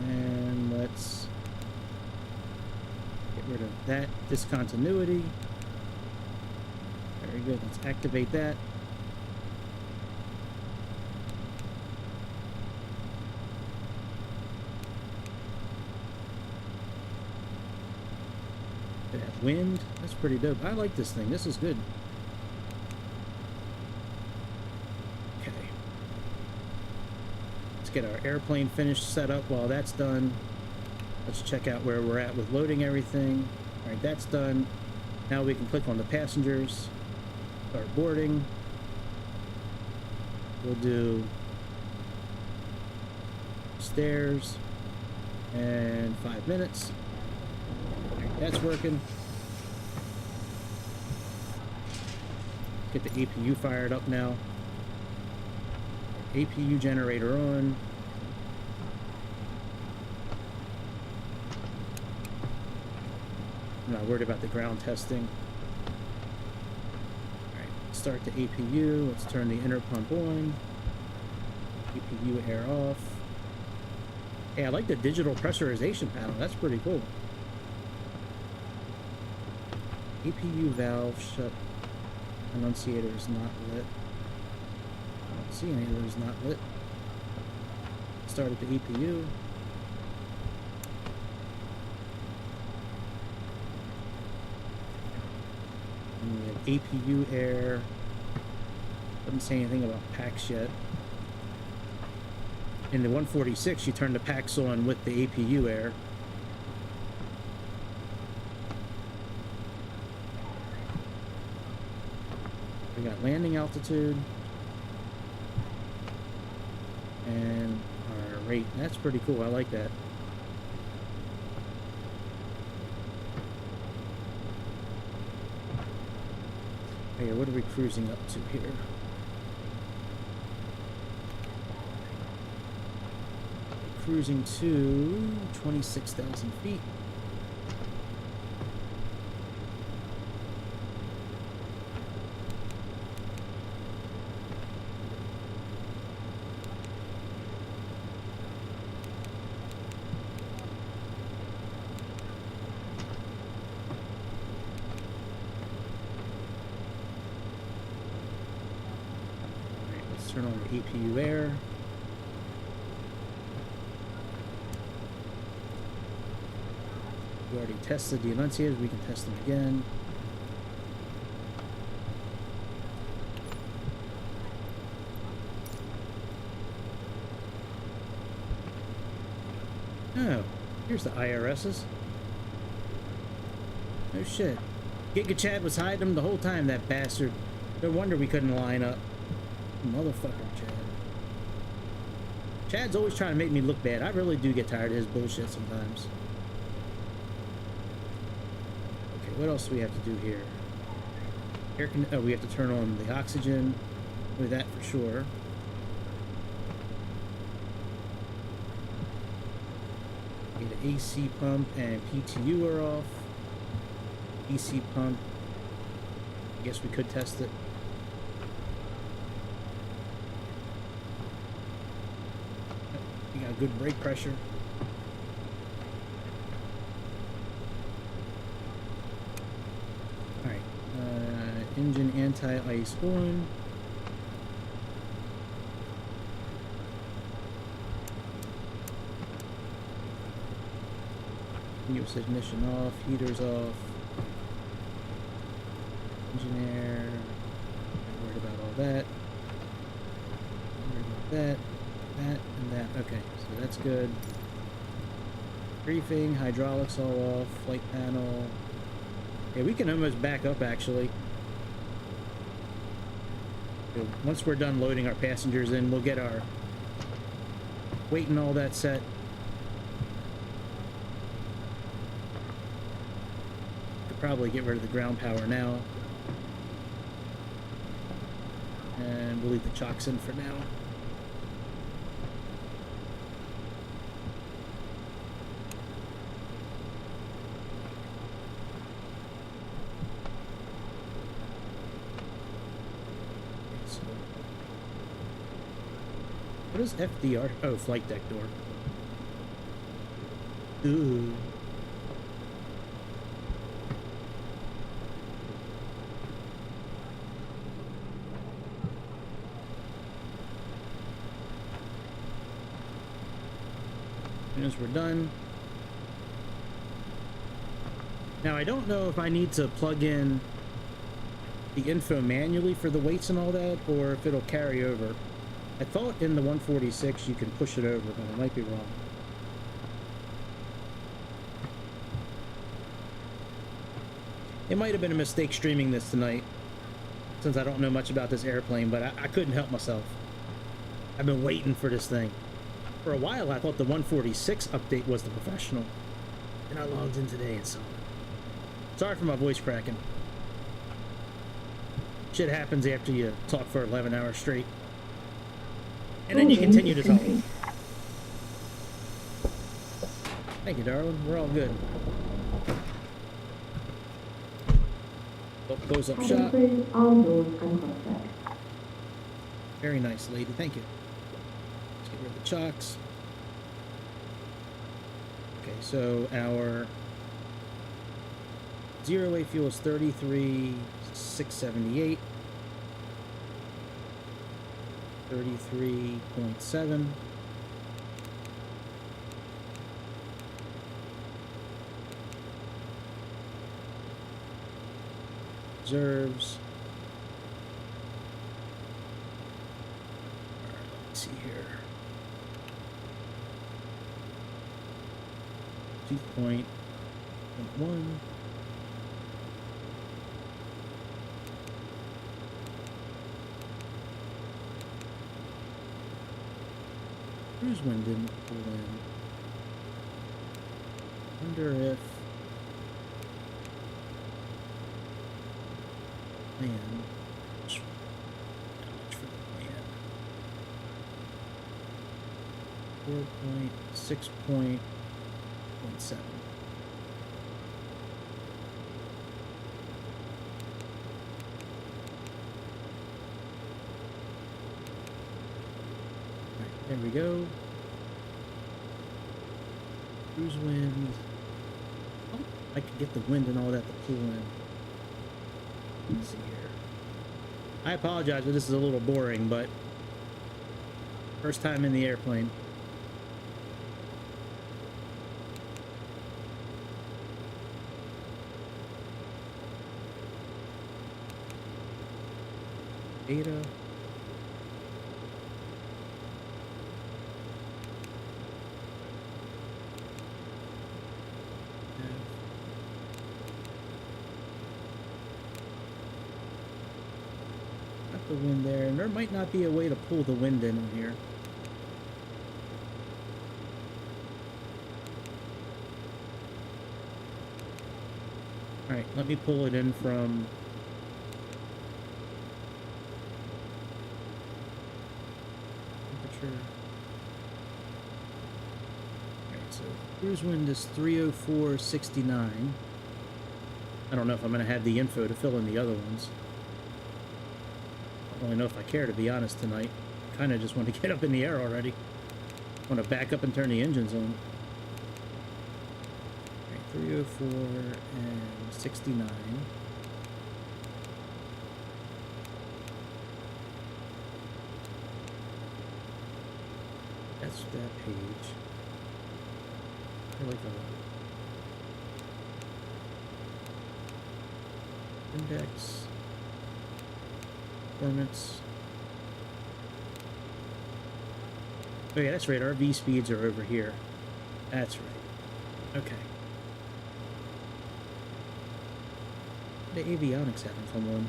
And let's get rid of that discontinuity. Very good. Let's activate that. That wind, that's pretty dope. I like this thing. This is good. Okay. Let's get our airplane finished set up. While that's done, let's check out where we're at with loading everything. All right, that's done. Now we can click on the passengers, start boarding. We'll do stairs and 5 minutes. All right, that's working. Get the APU fired up now. APU generator on. I'm not worried about the ground testing. Alright, start the APU. Let's turn the inner pump on. APU air off. Hey, I like the digital pressurization panel. That's pretty cool. APU valve shut. Annunciator is not lit. I don't see any of those not lit. Started the EPU. And we have APU air. Doesn't say anything about packs yet. In the 146, you turn the packs on with the APU air. We got landing altitude and our rate. That's pretty cool. I like that. Okay, what are we cruising up to here? Cruising to 26,000 feet. Turn on the APU air. We already tested the enunciators, we can test them again. Oh, here's the IRSs. No shit. Giga Chad was hiding them the whole time, that bastard. No wonder we couldn't line up. Motherfucker, Chad. Chad's always trying to make me look bad. I really do get tired of his bullshit sometimes. Okay, what else do we have to do here? Oh, we have to turn on the oxygen. With that for sure. Okay, the AC pump and PTU are off. AC pump. I guess we could test it. We got good brake pressure. Alright. Engine anti-ice on. Continuous ignition off. Heaters off. Engine air. Not worried about all that. Not worried about that. That and that. Okay, so that's good. Briefing, hydraulics all off, flight panel. Yeah, we can almost back up actually. So once we're done loading our passengers in, we'll get our weight and all that set. Could probably get rid of the ground power now. And we'll leave the chocks in for now. What is FDR? Oh, flight deck door. Ooh. As soon as we're done. Now, I don't know if I need to plug in the info manually for the weights and all that, or if it'll carry over. I thought in the 146 you can push it over, but I might be wrong. It might have been a mistake streaming this tonight, since I don't know much about this airplane, but I couldn't help myself. I've been waiting for this thing. For a while, I thought the 146 update was the professional, and I logged in today and saw it. Sorry for my voice cracking. Shit happens after you talk for 11 hours straight. And then you continue to talk. Thank you, darling. We're all good. Oh, close up shop. Very nice, lady. Thank you. Let's get rid of the chocks. Okay, so our zero weight fuel is 33,678. 33.7. Reserves. Alright, let's see here. 2.1. Cruise wind didn't pull in. Wonder if plan. How much for the plan? 4.6.7. There we go. Cruise wind. Oh, I could get the wind and all that to pull in. Let's see here. I apologize if this is a little boring, but first time in the airplane. Data. The wind there, and there might not be a way to pull the wind in here. All right, let me pull it in from temperature. All right, so cruise wind is 304.69. I don't know if I'm going to have the info to fill in the other ones. I don't really know if I care, to be honest, tonight. Kind of just want to get up in the air already. Want to back up and turn the engines on. Right, 304 and 69. That's that page. I like the index. Performance. Oh yeah, that's right. Our V speeds are over here. That's right. Okay. The avionics having fun one.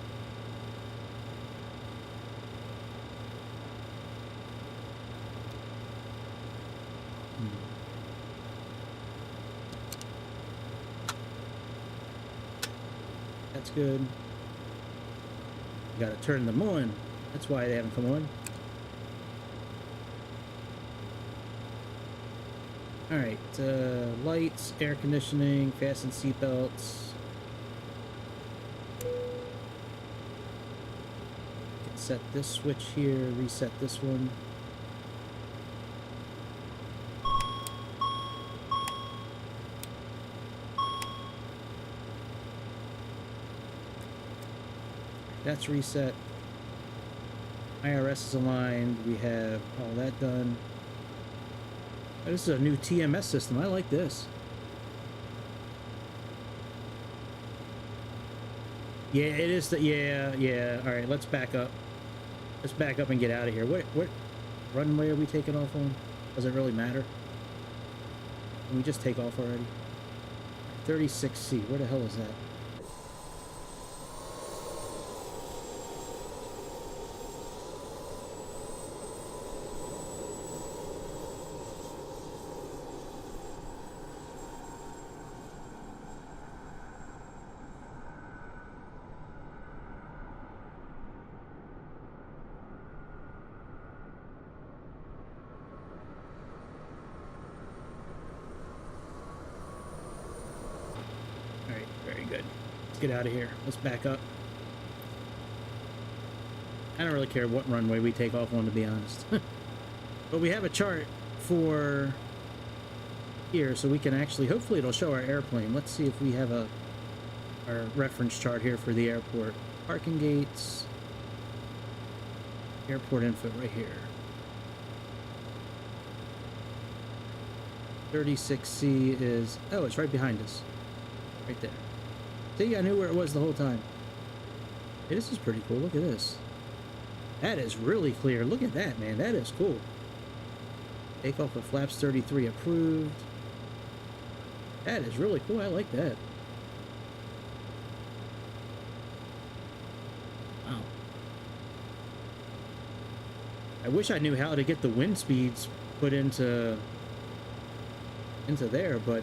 That's good. Gotta turn them on. That's why they haven't come on. Alright, lights, air conditioning, fasten seatbelts. Set this switch here, reset this one. That's reset. IRS is aligned. We have all that done. Oh, this is a new TMS system. I like this. Yeah, it is. Yeah. All right, let's back up. Let's back up and get out of here. What runway are we taking off on? Does it really matter? Can we just take off already? 36C. Where the hell is that? Get out of here. Let's back up. I don't really care what runway we take off on, to be honest. But we have a chart for here, so we can actually, hopefully it'll show our airplane. Let's see if we have our reference chart here for the airport. Parking gates. Airport info right here. 36C is, oh, it's right behind us. Right there. See, I knew where it was the whole time. Hey, this is pretty cool. Look at this. That is really clear. Look at that, man. That is cool. Takeoff with flaps 33 approved. That is really cool. I like that. Wow. I wish I knew how to get the wind speeds put into there, but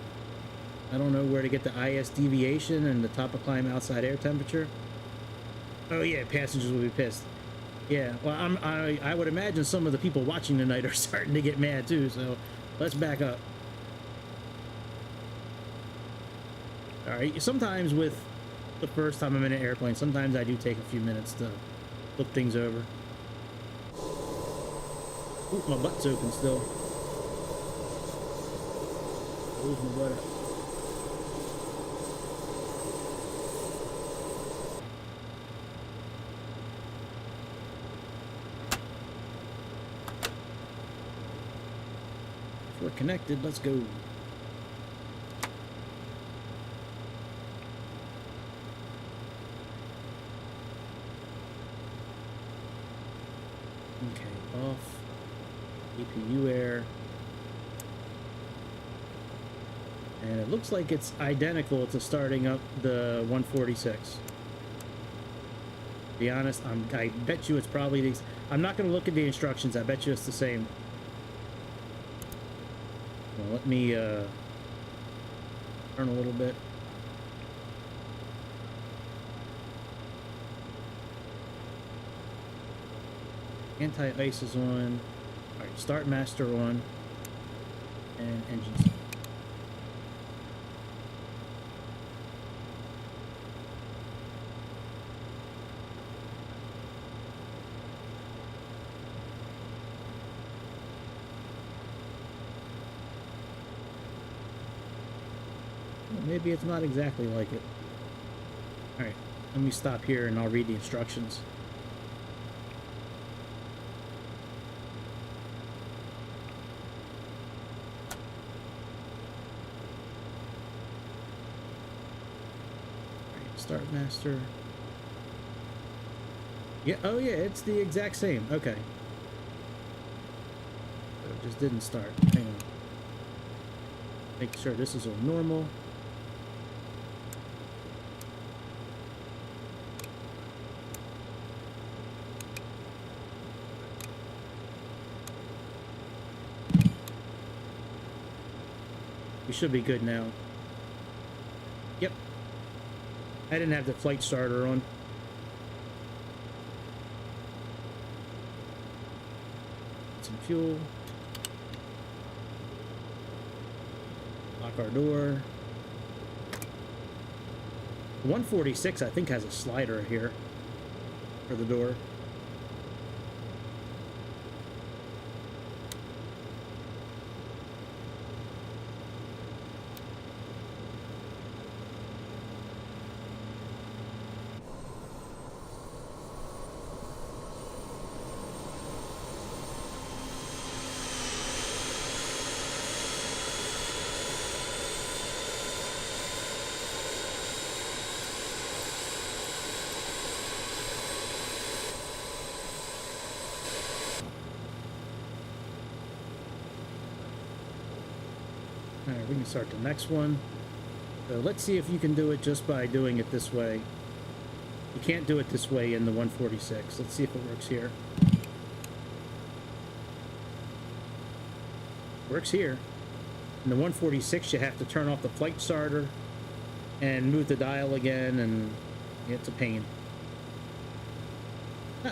I don't know where to get the IS deviation and the top of climb outside air temperature. Oh yeah, passengers will be pissed. Yeah, well, I would imagine some of the people watching tonight are starting to get mad too. So let's back up. All right. Sometimes with the first time I'm in an airplane, sometimes I do take a few minutes to look things over. Ooh, my butt's open still. Close my butt up. If we're connected, let's go. Okay, off. APU air. And it looks like it's identical to starting up the 146. To be honest, I bet you it's probably these. I'm not going to look at the instructions. I bet you it's the same. Well, let me turn a little bit. Anti-ice is on. All right, start master on. And engines. Maybe it's not exactly like it. Alright, let me stop here and I'll read the instructions. Alright, start master. Yeah, oh yeah, it's the exact same. Okay. So it just didn't start. Hang on. Make sure this is on normal. We should be good now. Yep. I didn't have the flight starter on. Some fuel. Lock our door. 146, I think, has a slider here for the door. Alright, we can start the next one. So let's see if you can do it just by doing it this way. You can't do it this way in the 146. Let's see if it works here. Works here. In the 146, you have to turn off the flight starter and move the dial again, and it's a pain.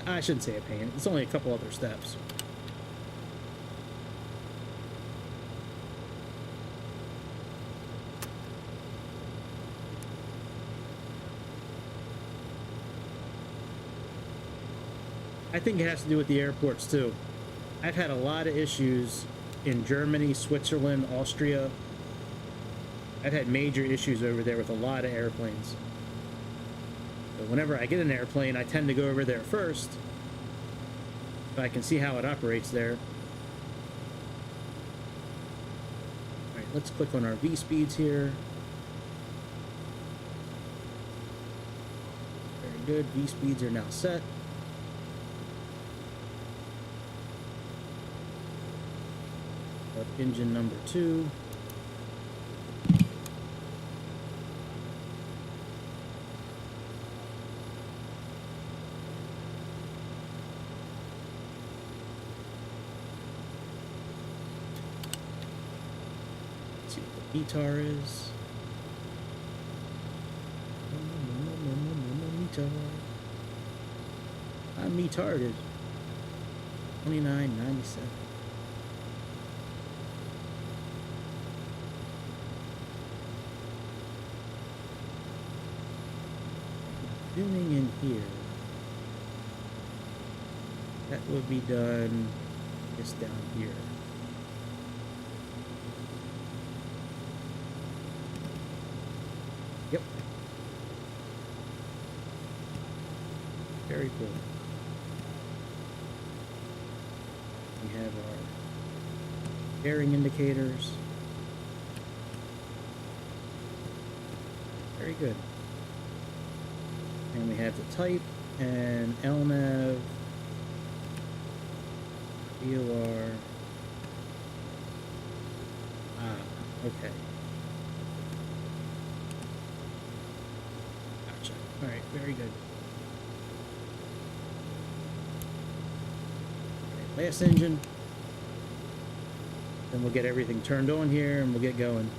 I shouldn't say a pain. It's only a couple other steps. I think it has to do with the airports too. I've had a lot of issues in Germany, Switzerland, Austria. I've had major issues over there with a lot of airplanes. So whenever I get an airplane, I tend to go over there first, so I can see how it operates there. All right, let's click on our V speeds here. Very good. V speeds are now set. Up engine number 2. Let's see what the METAR is. METAR. I'm retarded. 29.97. Tuning in here. That would be done just down here. Yep. Very cool. We have our bearing indicators. Very good. And we have the type and LNAV, VOR. Okay. Gotcha. All right, very good. Okay, last engine. Then we'll get everything turned on here and we'll get going.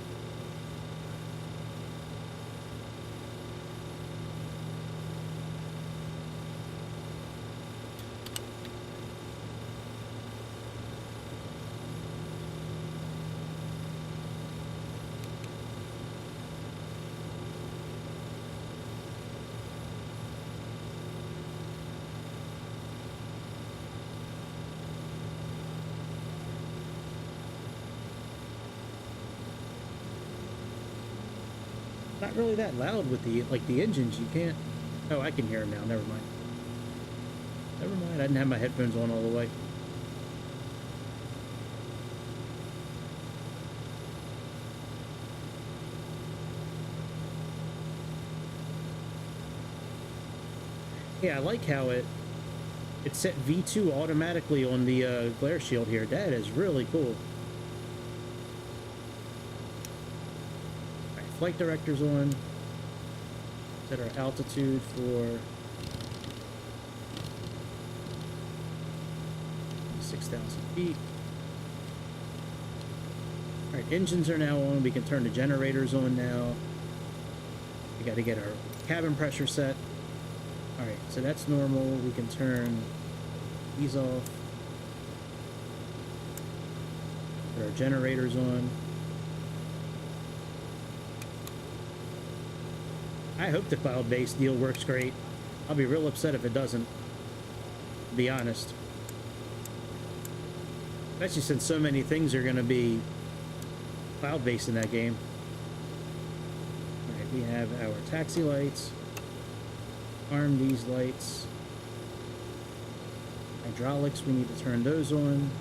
Not really that loud with the engines. You can't. Oh, I can hear them now. Never mind. Never mind. I didn't have my headphones on all the way. Yeah, I like how it set V2 automatically on the glare shield here. That is really cool. Flight directors on. Set our altitude for 6,000 feet. Alright, engines are now on. We can turn the generators on now. We got to get our cabin pressure set. Alright, so that's normal. We can turn these off. Put our generators on. I hope the cloud-based deal works great. I'll be real upset if it doesn't, to be honest. Especially since so many things are going to be cloud-based in that game. Alright, we have our taxi lights. Arm these lights. Hydraulics, we need to turn those on.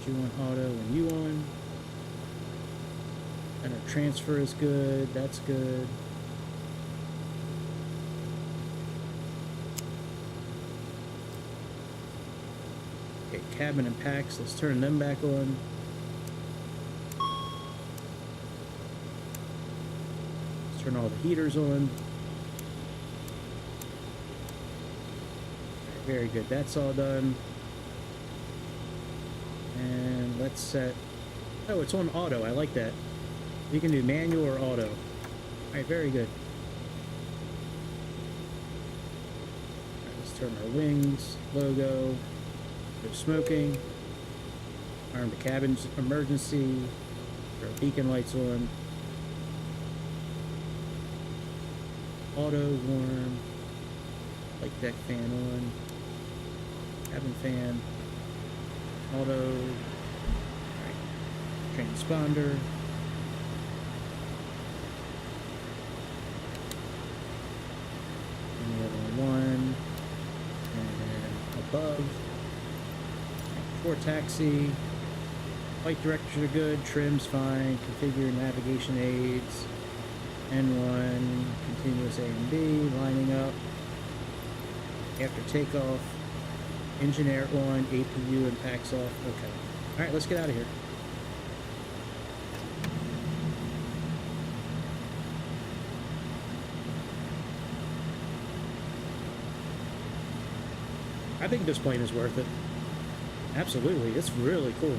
You on auto and you on. And our transfer is good. That's good. Okay, cabin and packs. Let's turn them back on. Let's turn all the heaters on. Right, very good. That's all done. And let's set... Oh, it's on auto. I like that. You can do manual or auto. Alright, very good. Alright, let's turn our wings, logo, no smoking, arm the cabin emergency, put our beacon lights on, auto warm, light deck fan on, cabin fan, auto, right, transponder, and the other one, and above, for taxi, flight directors are good, trim's fine, configure navigation aids, N1, continuous A and B, lining up, after takeoff, engine air on, APU and packs off. Okay. Alright, let's get out of here. I think this plane is worth it. Absolutely. It's really cool.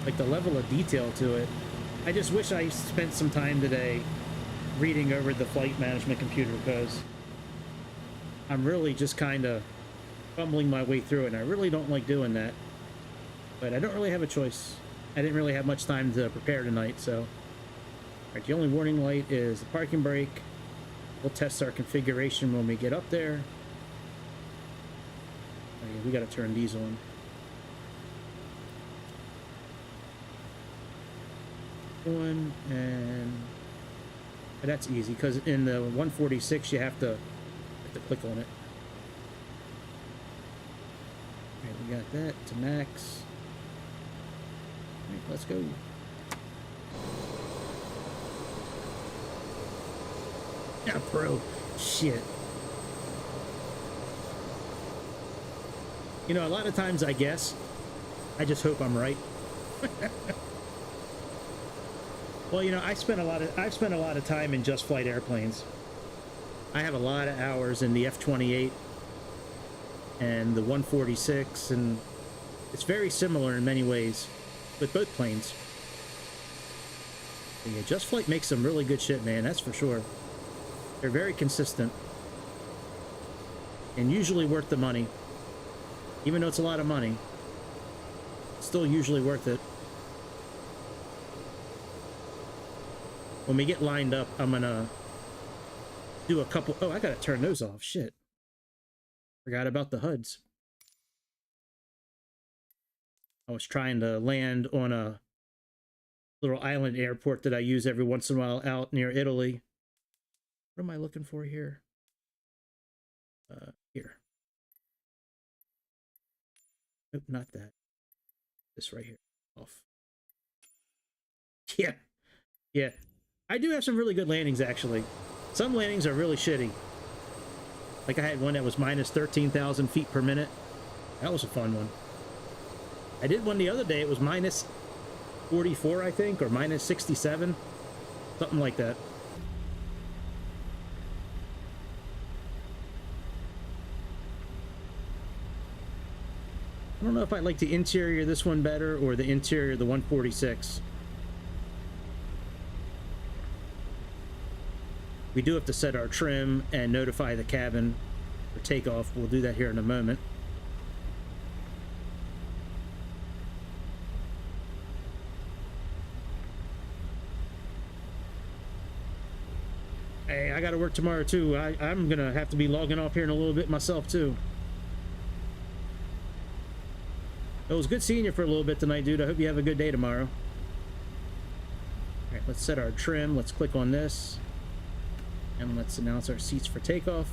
like the level of detail to it. I just wish I spent some time today reading over the flight management computer, because I'm really just kind of fumbling my way through it, and I really don't like doing that. But I don't really have a choice. I didn't really have much time to prepare tonight, so... Alright, the only warning light is the parking brake. We'll test our configuration when we get up there. Oh, yeah, we gotta turn these on. One, and that's easy, because in the 146 you have to click on it. Okay, we got that to max. Alright, let's go. Yeah, bro. Shit. You know, a lot of times I guess. I just hope I'm right. Well, you know, I've spent a lot of time in just flight airplanes. I have a lot of hours in the F-28 and the 146, and it's very similar in many ways with both planes. But yeah, Just Flight makes some really good shit, man, that's for sure. They're very consistent and usually worth the money. Even though it's a lot of money, it's still usually worth it. When we get lined up, I'm gonna do a couple... Oh, I gotta turn those off. Shit. Forgot about the HUDs. I was trying to land on a little island airport that I use every once in a while out near Italy. What am I looking for here? Here. Nope, not that. This right here. Off. Yeah. Yeah. I do have some really good landings, actually. Some landings are really shitty. Like I had one that was minus 13,000 feet per minute. That was a fun one. I did one the other day. It was minus 44, I think, or minus 67. Something like that. I don't know if I like the interior of this one better or the interior of the 146. We do have to set our trim and notify the cabin for takeoff. We'll do that here in a moment. Hey, I gotta work tomorrow too. I'm gonna have to be logging off here in a little bit myself too. It was good seeing you for a little bit tonight, dude. I hope you have a good day tomorrow. Alright, let's set our trim. Let's click on this. And let's announce our seats for takeoff.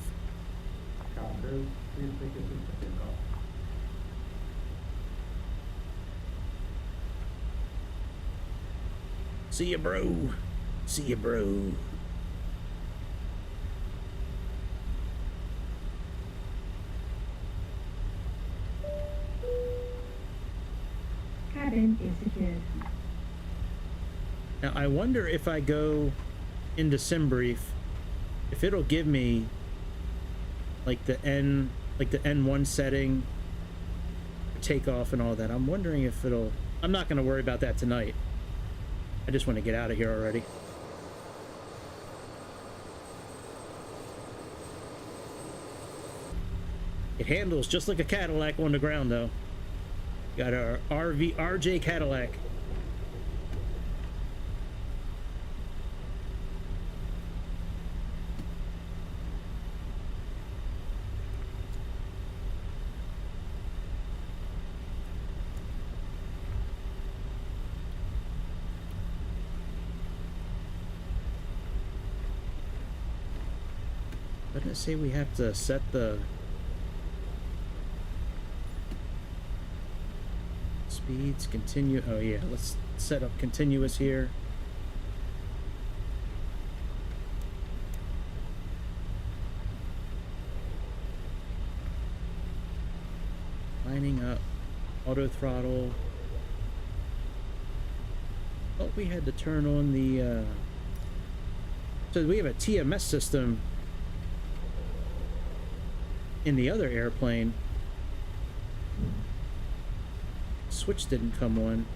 See ya, bro. See ya, bro. Cabin is secured. Now, I wonder if I go into SimBrief, if it'll give me like the N1 setting, takeoff and all that. I'm wondering if it'll... I'm not going to worry about that tonight. I just want to get out of here already. It handles just like a Cadillac on the ground, though. Got our RJ Cadillac. Doesn't it say we have to set the speeds? Continue. Oh yeah, let's set up continuous here. Lining up. Auto throttle. Oh, we had to turn on the so we have a TMS system in the other airplane. Switch didn't come on.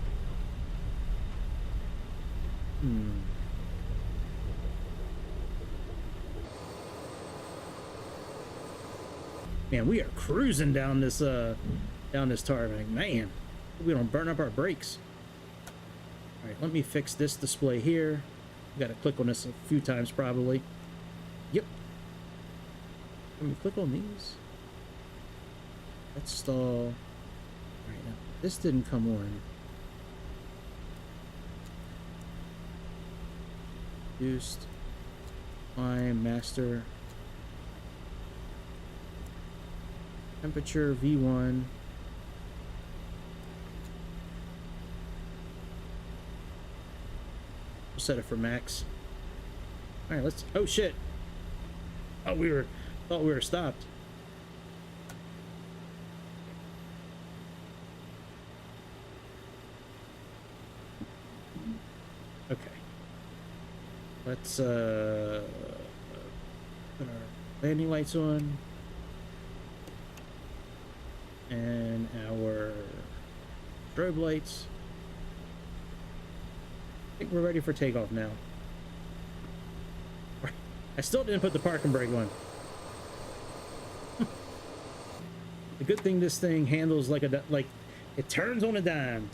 Man, we are cruising down this tarmac. Man, we don't burn up our brakes. All right, let me fix this display here. Got to click on this a few times probably. Yep. Let me click on these. Let's stall. All right, now this didn't come on. Reduced. Climb master. Temperature V1. We'll set it for max. All right, let's. Oh shit! Oh, thought we were stopped. Okay. Let's put our landing lights on. And our strobe lights. I think we're ready for takeoff now. I still didn't put the parking brake on. The good thing this thing handles like it turns on a dime.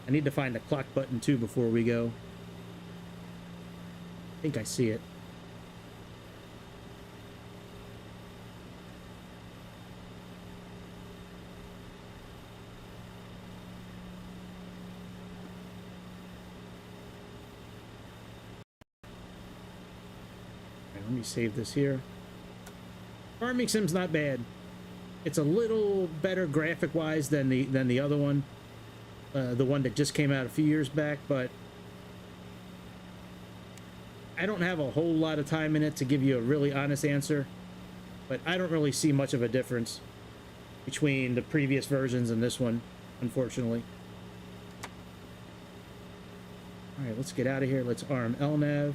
I need to find the clock button too before we go. I think I see it. Let me save this here. Farming Sim's not bad. It's a little better graphic wise than the other one, the one that just came out a few years back, but I don't have a whole lot of time in it to give you a really honest answer, but I don't really see much of a difference between the previous versions and this one, unfortunately. All right, let's get out of here. Let's arm LNAV.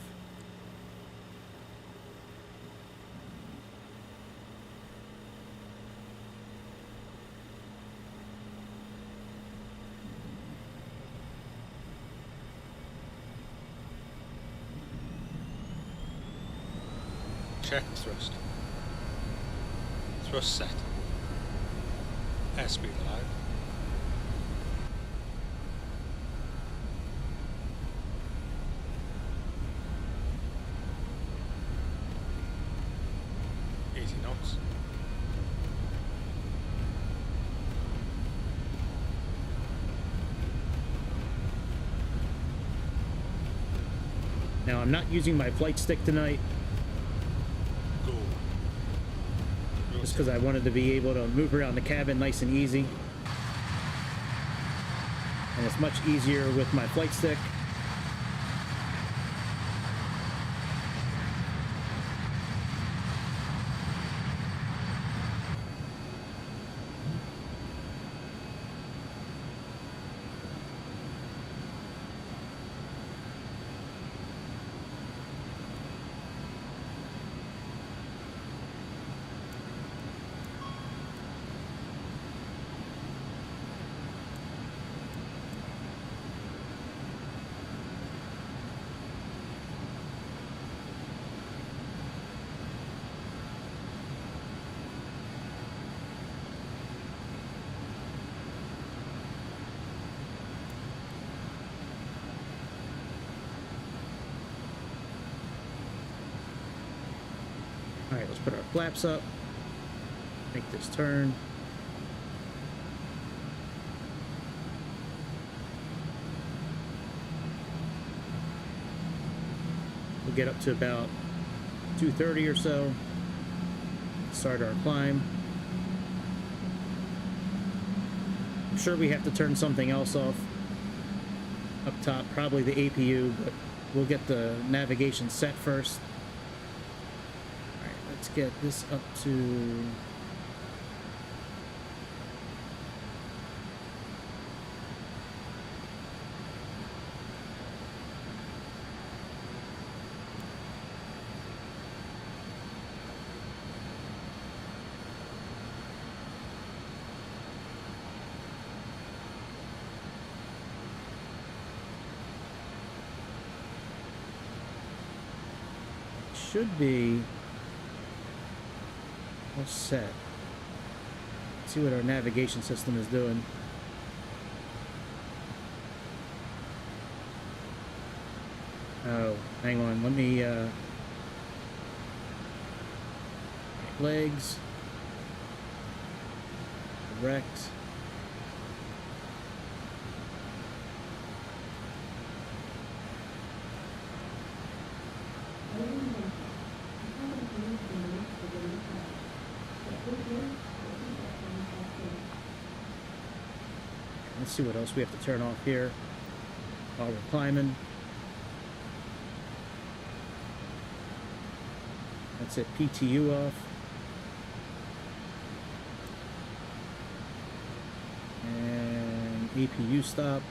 Check thrust. Thrust set. Airspeed alive. Easy knots. Now I'm not using my flight stick tonight. Just because I wanted to be able to move around the cabin nice and easy. And it's much easier with my flight stick. All right, let's put our flaps up. Make this turn. We'll get up to about 230 or so. Start our climb. I'm sure we have to turn something else off up top, probably the APU, but we'll get the navigation set first. Let's get this up to should be All set. Let's see what our navigation system is doing. Oh, hang on. Let me, legs. Correct. Let's see what else we have to turn off here while we're climbing. That's it, PTU off. And APU stop.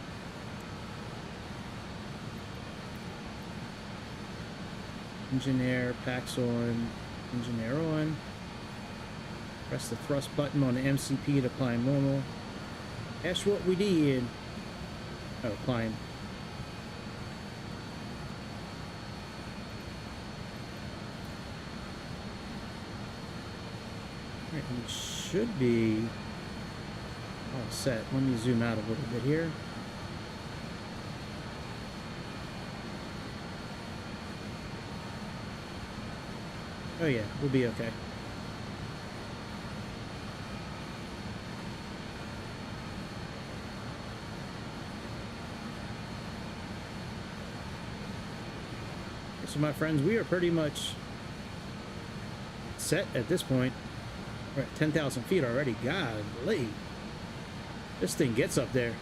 Engine air, packs on, engine air on. Press the thrust button on the MCP to climb normal. That's what we did. Oh, climb. Alright, we should be all set. Let me zoom out a little bit here. Oh yeah, we'll be okay. So my friends, we are pretty much set at this point. We're at 10,000 feet already. Golly. This thing gets up there.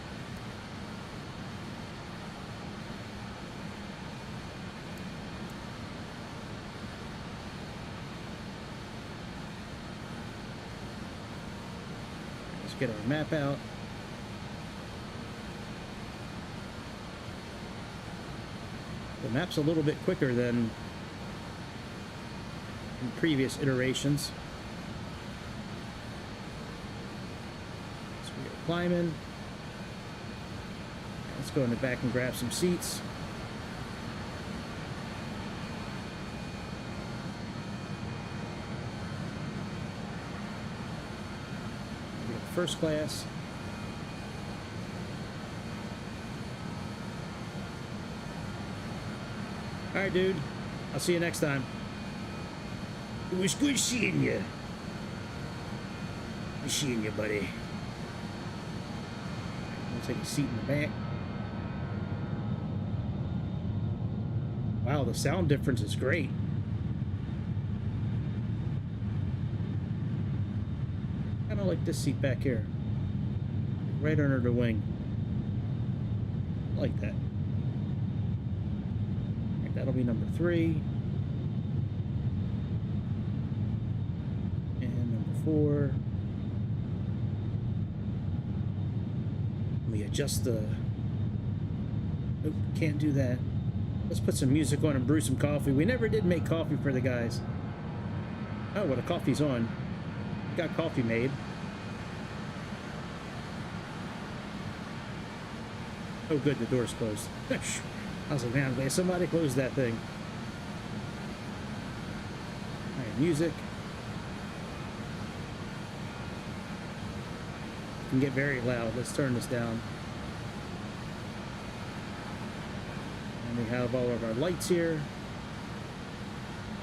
Let's get our map out. The map's a little bit quicker than in previous iterations. So we are climbing. Let's go in the back and grab some seats. We have first class. Alright, dude. I'll see you next time. It was good seeing you. Good seeing you, buddy. I'll take a seat in the back. Wow, the sound difference is great. Kind of like this seat back here. Right under the wing. I like that. That'll be number 3. And number 4. Let me adjust the... Nope, can't do that. Let's put some music on and brew some coffee. We never did make coffee for the guys. Oh, well, the coffee's on. We got coffee made. Oh, good, the door's closed. I was like, man, I'm glad somebody closed that thing. Alright, music. It can get very loud. Let's turn this down. And we have all of our lights here.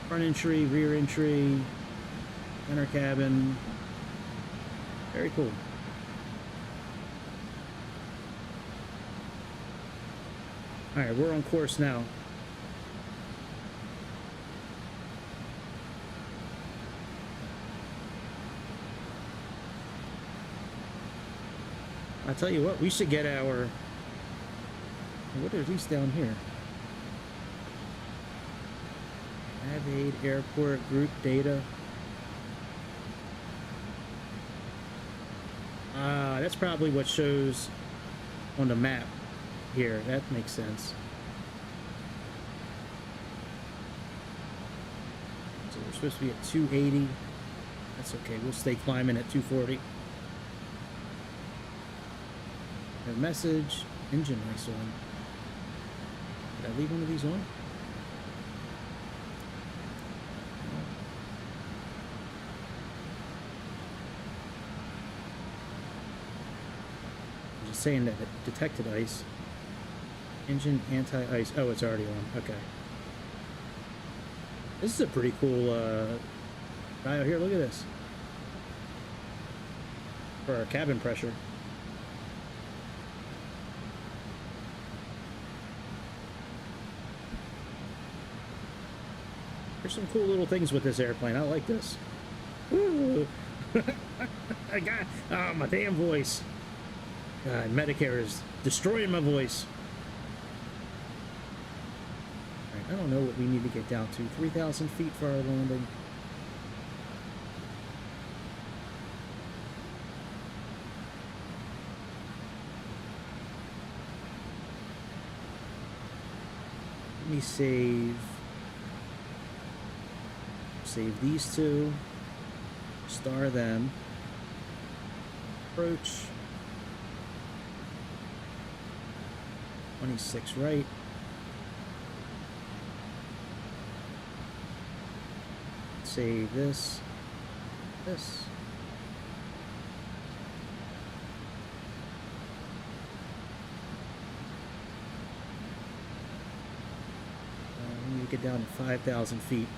Front entry, rear entry, center cabin. Very cool. Alright, we're on course now. I tell you what, we should get our... What are these down here? Aid, airport, group data. That's probably what shows on the map. Here, that makes sense. So we're supposed to be at 280. That's okay, we'll stay climbing at 240. A message, engine lights on. Did I leave one of these on? It's saying that it detected ice. Engine anti-ice. Oh, it's already on. Okay. This is a pretty cool dial here. Look at this. For our cabin pressure. There's some cool little things with this airplane. I like this. Woo! I got... Oh, my damn voice. God, Medicare is destroying my voice. Alright, I don't know what we need to get down to. 3,000 feet for our landing. Let me save these two, star them, approach, 26 right, save this. We need to get down to 5,000 feet.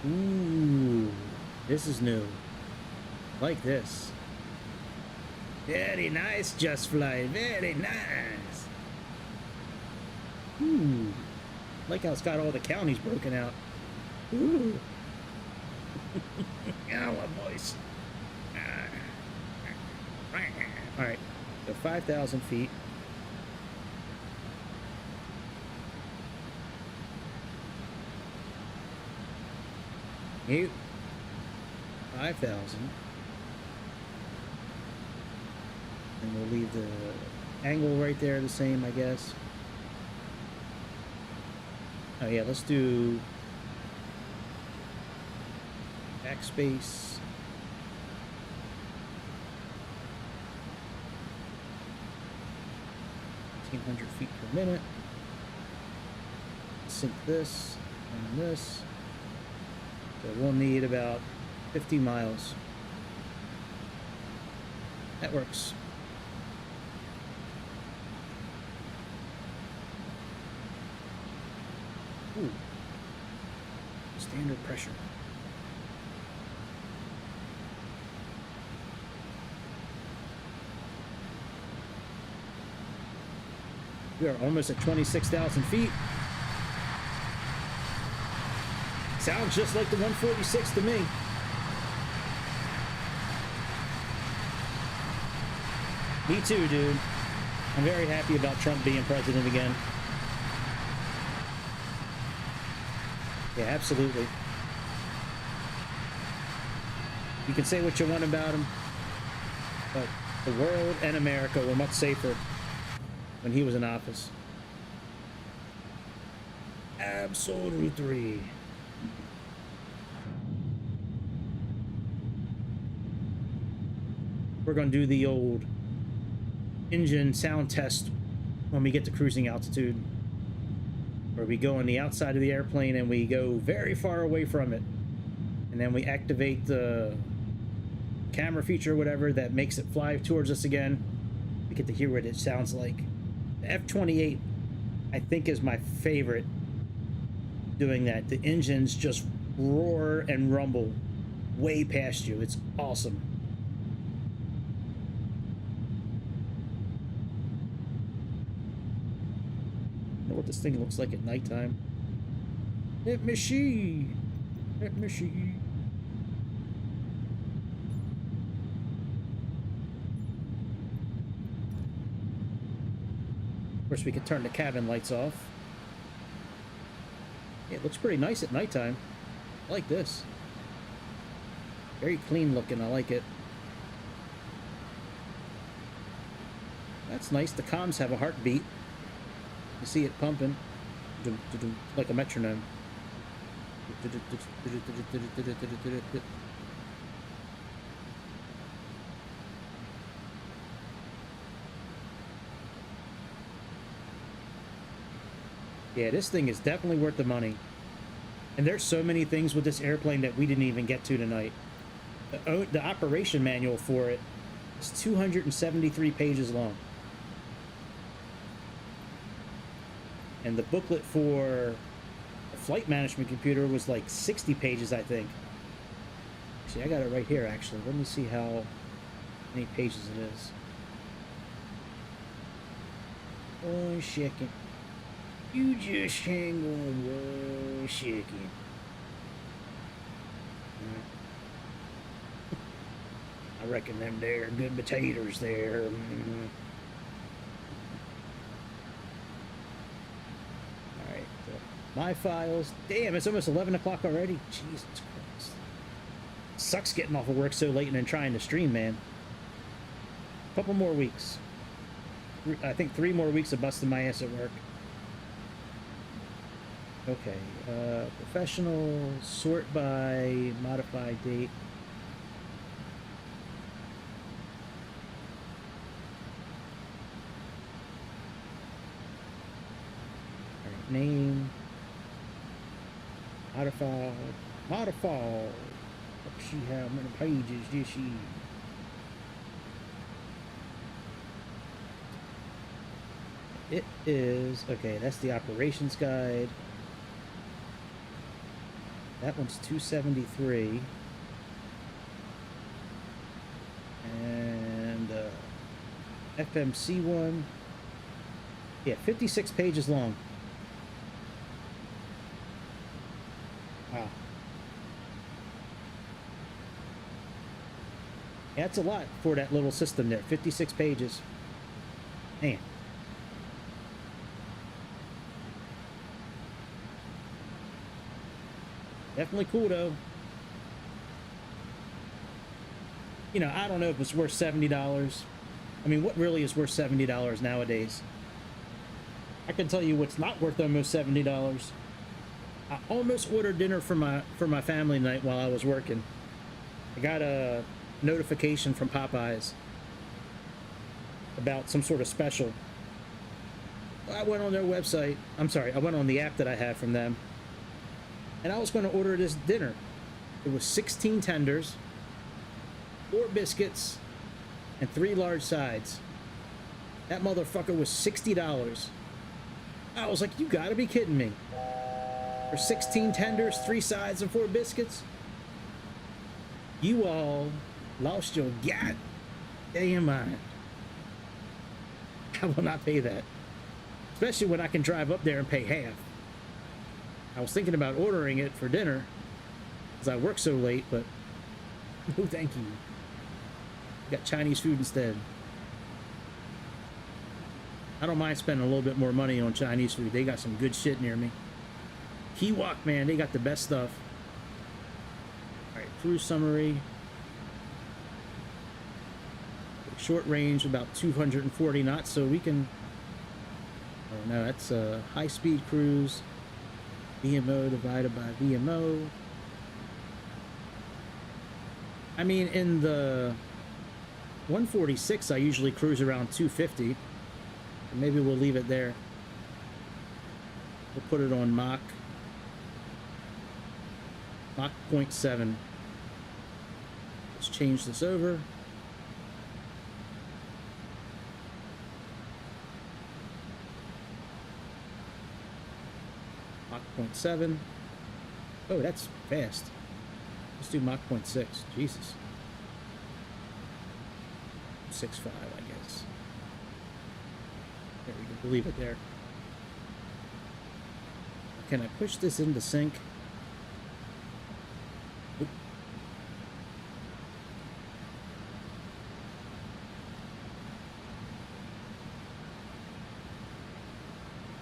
Ooh, this is new. Like this. Very nice, Just Fly. Very nice. Ooh. Like how it's got all the counties broken out. Ooh. Oh, my voice. Alright, so 5,000 feet. Mute. 5,000. And we'll leave the angle right there the same, I guess. Oh yeah, let's do backspace. 1,500 feet per minute. Sync this and this. So we'll need about 50 miles. That works. Ooh. Standard pressure. We are almost at 26,000 feet. Sounds just like the 146 to me. Me too, dude. I'm very happy about Trump being president again. Yeah, absolutely. You can say what you want about him, but the world and America were much safer when he was in office. Absolutely. We're going to do the old engine sound test when we get to cruising altitude, where we go on the outside of the airplane and we go very far away from it, and then we activate the camera feature or whatever that makes it fly towards us again. We get to hear what it sounds like. The F-28 I think is my favorite doing that. The engines just roar and rumble way past you. It's awesome. Know what this thing looks like at nighttime. Let me see. Let me see. Of course, we can turn the cabin lights off. Yeah, it looks pretty nice at nighttime. I like this. Very clean looking. I like it. That's nice. The comms have a heartbeat. You see it pumping, like a metronome. Yeah, this thing is definitely worth the money. And there's so many things with this airplane that we didn't even get to tonight. The operation manual for it is 273 pages long. And the booklet for the flight management computer was like 60 pages, I think. See, I got it right here, actually. Let me see how many pages it is. 1 second. You just hang on 1 second. I reckon them there good potatoes there. Alright, my files. Damn, it's almost 11 o'clock already. Jesus Christ. Sucks getting off of work so late and then trying to stream, man. Couple more weeks. I think 3 more weeks of busting my ass at work. Okay, professional, sort by modified date. Alright, name. Modified. Modified. Let's see how many pages this is. It is, okay, that's the operations guide. That one's 273. And FMC one. Yeah, 56 pages long. Wow. Yeah, that's a lot for that little system there. 56 pages. Man. Definitely cool, though. You know, I don't know if it's worth $70. I mean, what really is worth $70 nowadays? I can tell you what's not worth almost $70. I almost ordered dinner for my family tonight while I was working. I got a notification from Popeyes about some sort of special. I went on their website. I'm sorry, I went on the app that I have from them. And I was going to order this dinner. It was 16 tenders, 4 biscuits, and 3 large sides. That motherfucker was $60. I was like, you gotta be kidding me. For 16 tenders, 3 sides, and 4 biscuits? You all lost your goddamn mind. I will not pay that. Especially when I can drive up there and pay half. I was thinking about ordering it for dinner because I work so late, but no thank you. Got Chinese food instead. I don't mind spending a little bit more money on Chinese food. They got some good shit near me. Kiwok, man, they got the best stuff. Alright, cruise summary. Short range, about 240 knots, so we can... Oh no, that's a high-speed cruise. VMO divided by VMO. I mean, in the 146, I usually cruise around 250. Maybe we'll leave it there. We'll put it on Mach 0.7. Let's change this over. Mach 0.7. Oh, that's fast. Let's do Mach 0.6. Jesus. 6.5, I guess. There we go. We'll leave it there. Can I push this into sync? Oop.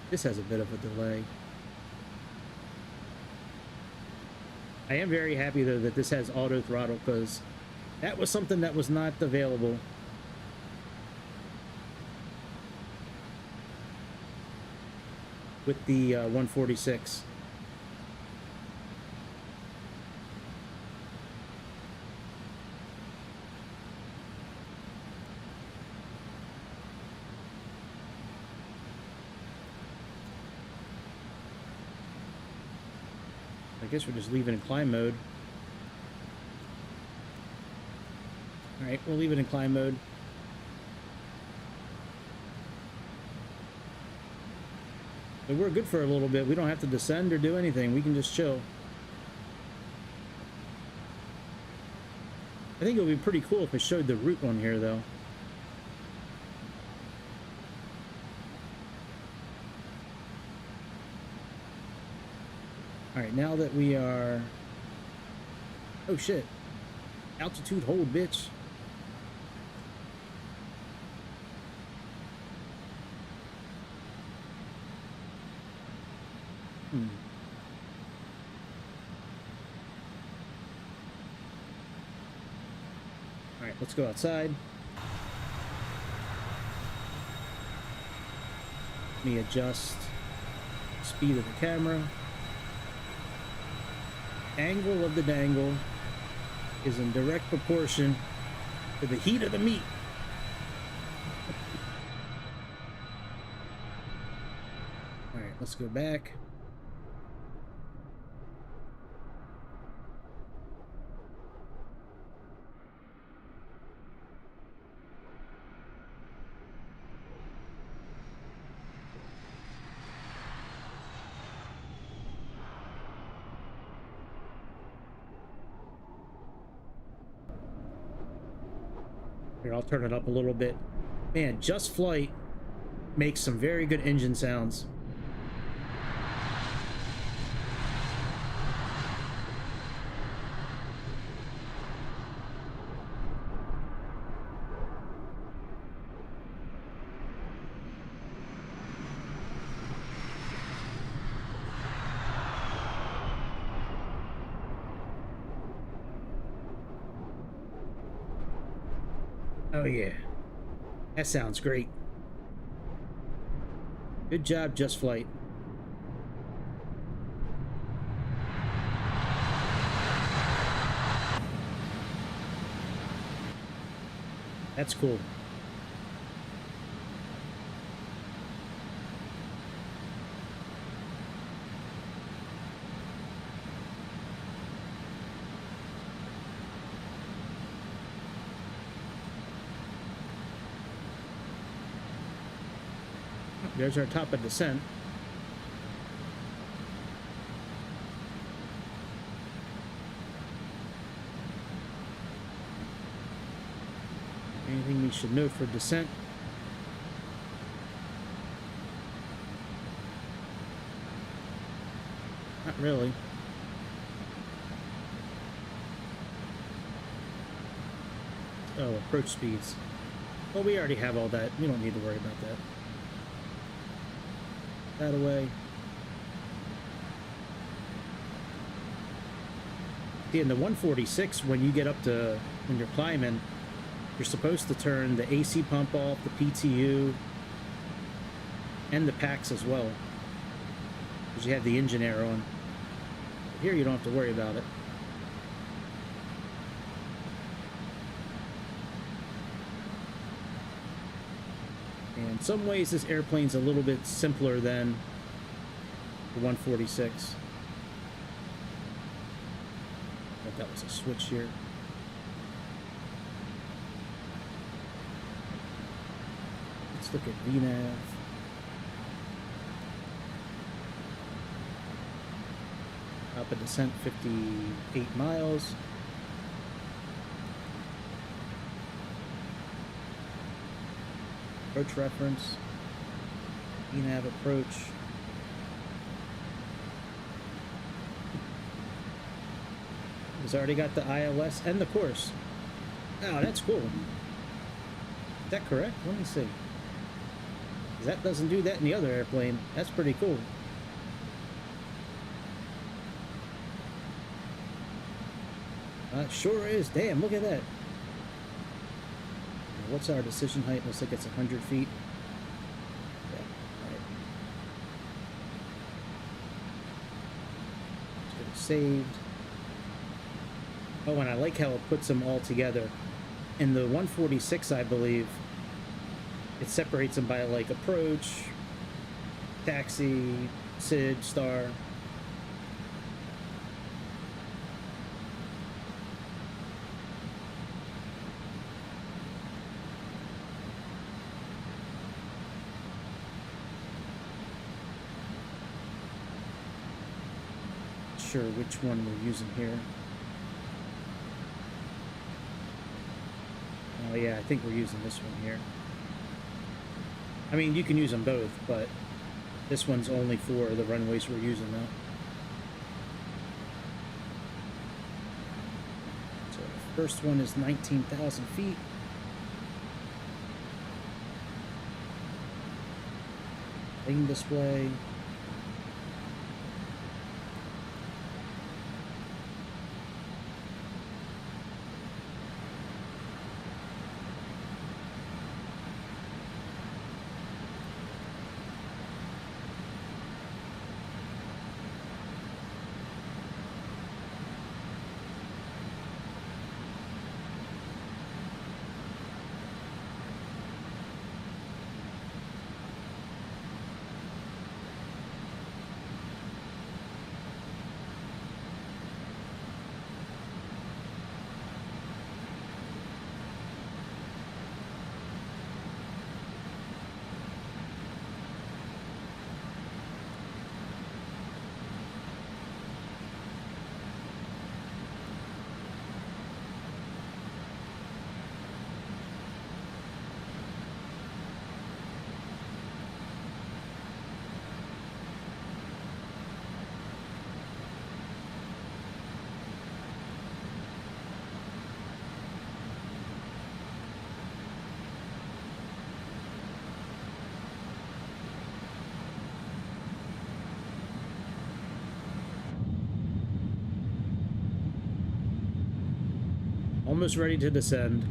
This has a bit of a delay. I am very happy though that this has auto throttle because that was something that was not available. With the 146. I guess we're just leaving in climb mode. Alright, we'll leave it in climb mode. But we're good for a little bit. We don't have to descend or do anything. We can just chill. I think it would be pretty cool if it showed the route on here, though. Alright, now that we are... Oh, shit. Altitude hold, bitch. Alright, let's go outside. Let me adjust speed of the camera. Angle of the dangle is in direct proportion to the heat of the meat. Alright, let's go back. Here, I'll turn it up a little bit. Man, Just Flight makes some very good engine sounds. Oh yeah, that sounds great. Good job, Just Flight. That's cool. There's our top of descent. Anything we should note for descent? Not really. Oh, approach speeds. Well, we already have all that. We don't need to worry about that. That away. See, in the 146, when you get up to, when you're climbing, you're supposed to turn the AC pump off, the PTU, and the packs as well, because you have the engine air on. Here you don't have to worry about it. In some ways, this airplane's a little bit simpler than the 146. I thought that was a switch here. Let's look at VNAV. Up a descent 58 miles. Approach reference, VNAV approach. It's already got the ILS and the course. Oh, that's cool. Is that correct? Let me see. That doesn't do that in the other airplane. That's pretty cool. It sure is. Damn, look at that. What's our decision height? Looks like it's 100 feet. Yeah, right. Let's get it saved. Oh, and I like how it puts them all together. In the 146, I believe, it separates them by like approach, taxi, SID, star. sure which one we're using here. Oh yeah, I think we're using this one here. I mean, you can use them both, but this one's only for the runways we're using now. So the first one is 19,000 feet. Lane display. Almost ready to descend.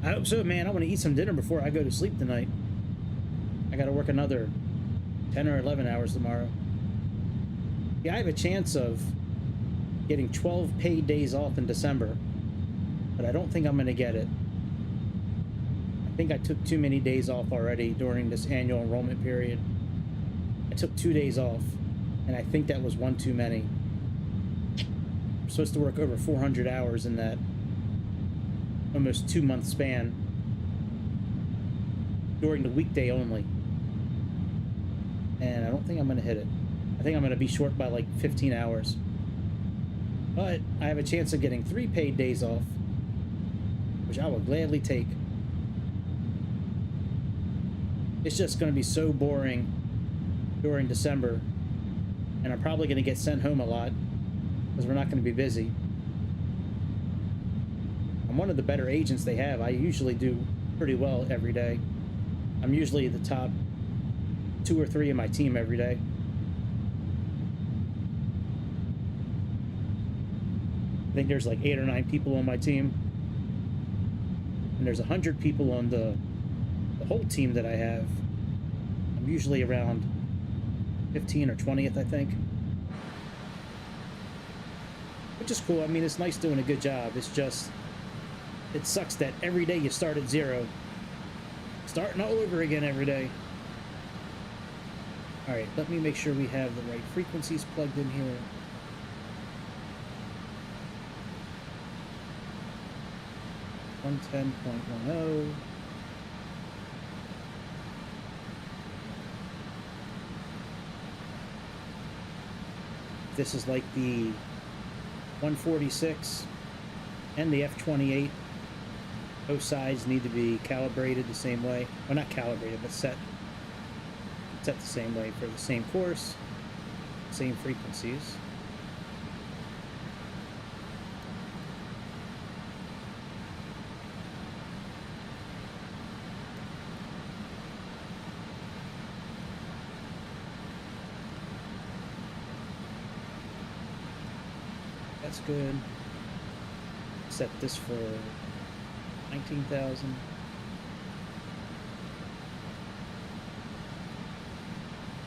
I hope so, man. I want to eat some dinner before I go to sleep tonight. I got to work another 10 or 11 hours tomorrow. Yeah, I have a chance of getting 12 paid days off in December, but I don't think I'm going to get it. I think I took too many days off already during this annual enrollment period. I took 2 days off, and I think that was one too many. I'm supposed to work over 400 hours in that almost 2-month span during the weekday only. And I don't think I'm going to hit it. I think I'm going to be short by like 15 hours. But I have a chance of getting 3 paid days off, which I will gladly take. It's just going to be so boring during December, and I'm probably going to get sent home a lot because we're not going to be busy. I'm one of the better agents they have. I usually do pretty well every day. I'm usually the top 2 or 3 in my team every day. I think there's like 8 or 9 people on my team, and there's 100 people on the whole team that I have. I'm usually around 15 or 20th, I think, which is cool. I mean, it's nice doing a good job. It's just, it sucks that every day you start at 0, starting all over again every day. All right, let me make sure we have the right frequencies plugged in here. One 10.10. This is like the 146 and the F-28. Both sides need to be calibrated the same way. Well, not calibrated, but set the same way for the same course, same frequencies. That's good. Set this for 19,000.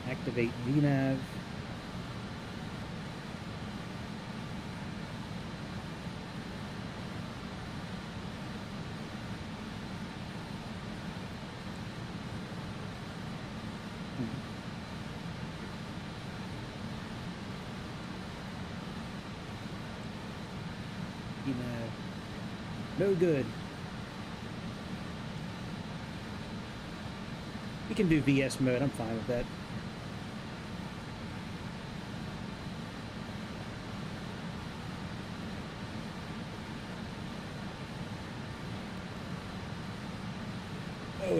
Activate VNav. VNav. No good. We can do VS mode. I'm fine with that.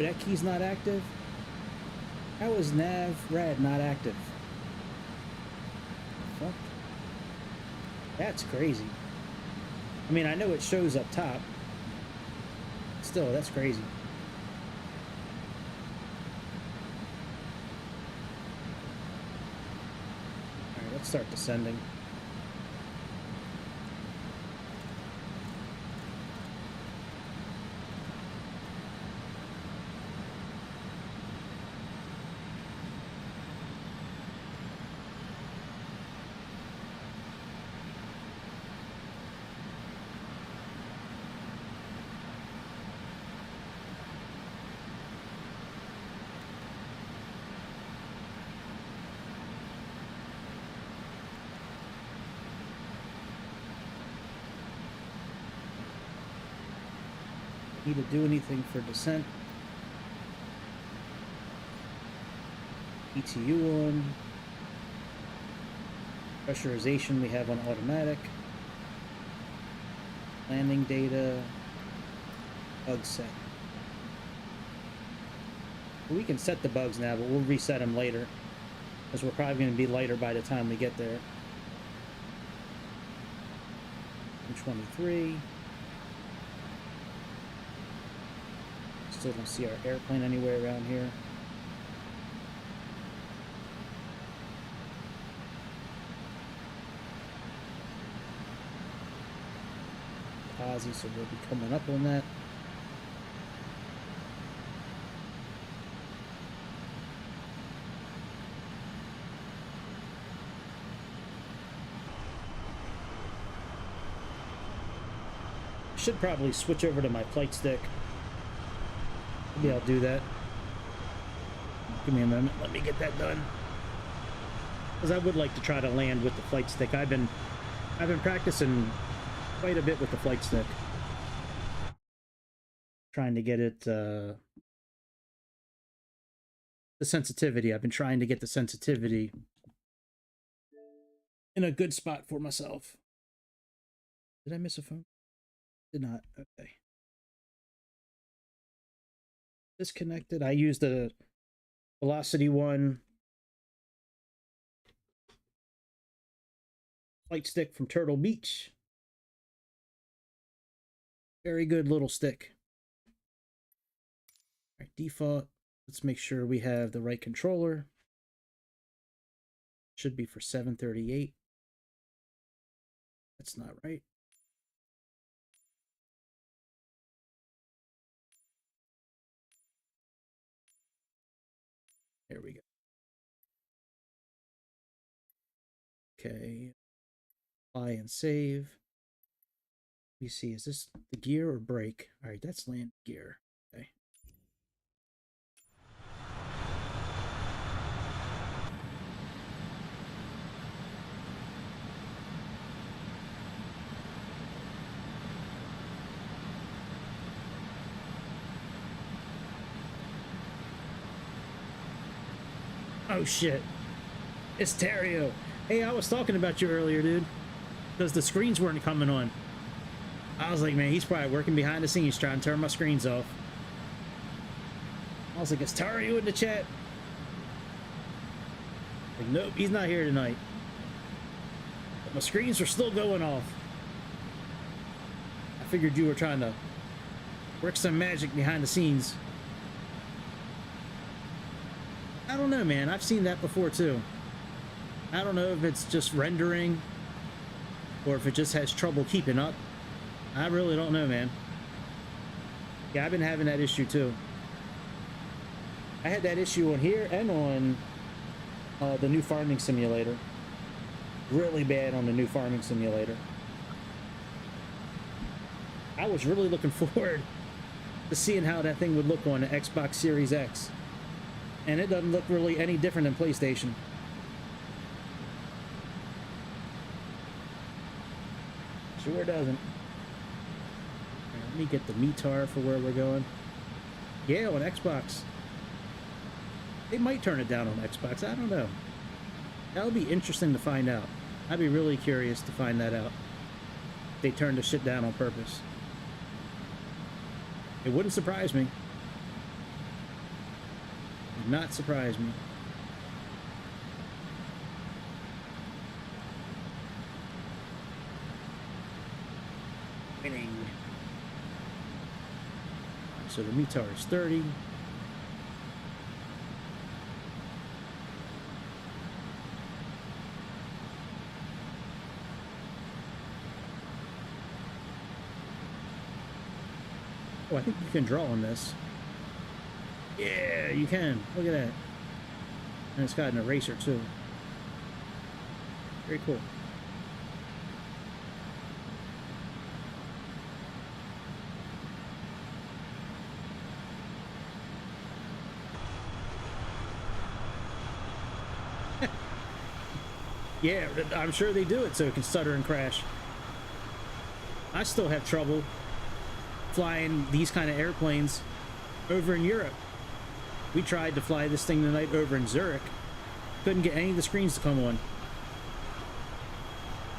that key's not active? How is nav rad not active? Fuck. That's crazy. I mean, I know it shows up top. Still, that's crazy. Alright, let's start descending. Need to do anything for descent. ETU on. Pressurization we have on automatic. Landing data. Bug set. We can set the bugs now, but we'll reset them later, because we're probably going to be lighter by the time we get there. 23. Still don't see our airplane anywhere around here. Ozzy, so we'll be coming up on that. Should probably switch over to my flight stick. Maybe I'll do that. Give me a moment. Let me get that done. Because I would like to try to land with the flight stick. I've been practicing quite a bit with the flight stick. Trying to get it the sensitivity. I've been trying to get the sensitivity in a good spot for myself. Did I miss a phone? Did not. Okay. Disconnected. I used the Velocity one flight stick from Turtle Beach. Very good little stick. All right, default. Let's make sure we have the right controller. Should be for 738. That's not right. There we go. Okay. Apply and save. Let me see, is this the gear or brake? All right, that's land gear. Okay. Oh shit. It's Terrio. Hey, I was talking about you earlier, dude. Because the screens weren't coming on. I was like, man, he's probably working behind the scenes trying to turn my screens off. I was like, is Terrio in the chat? Like, nope, he's not here tonight. But my screens are still going off. I figured you were trying to work some magic behind the scenes. I don't know, man. I've seen that before, too. I don't know if it's just rendering or if it just has trouble keeping up. I really don't know, man. Yeah, I've been having that issue, too. I had that issue on here and on the new farming simulator. Really bad on the new farming simulator. I was really looking forward to seeing how that thing would look on the Xbox Series X. And it doesn't look really any different than PlayStation. Sure doesn't. Right, let me get the METAR for where we're going. Yeah, on Xbox. They might turn it down on Xbox. I don't know. That would be interesting to find out. I'd be really curious to find that out. They turned the shit down on purpose. It wouldn't surprise me. Did not surprise me. Winning. So the METAR is 30. Oh, I think you can draw on this. Yeah, you can. Look at that. And it's got an eraser too. Very cool. Yeah, I'm sure they do it so it can stutter and crash. I still have trouble flying these kind of airplanes over in Europe. We tried to fly this thing tonight over in Zurich. Couldn't get any of the screens to come on.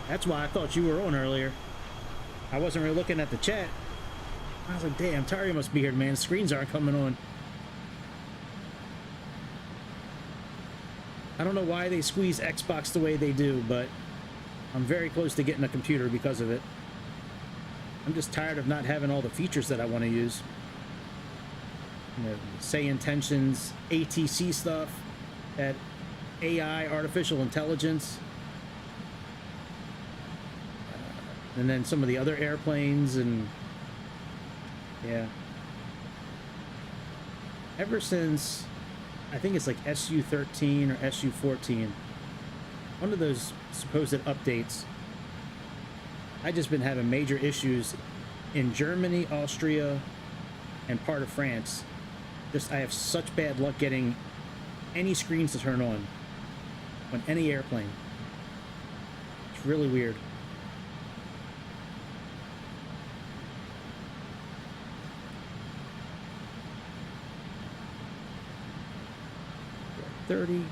That's why I thought you were on earlier. I wasn't really looking at the chat. I was like, damn, Terry must be here, man. The screens aren't coming on. I don't know why they squeeze Xbox the way they do, but I'm very close to getting a computer because of it. I'm just tired of not having all the features that I want to use. You know, say intentions, ATC stuff, that AI, artificial intelligence, and then some of the other airplanes, and yeah. Ever since, I think it's like SU-13 or SU-14, one of those supposed updates, I just been having major issues in Germany, Austria, and part of France. Just, I have such bad luck getting any screens to turn on any airplane. It's really weird. .30.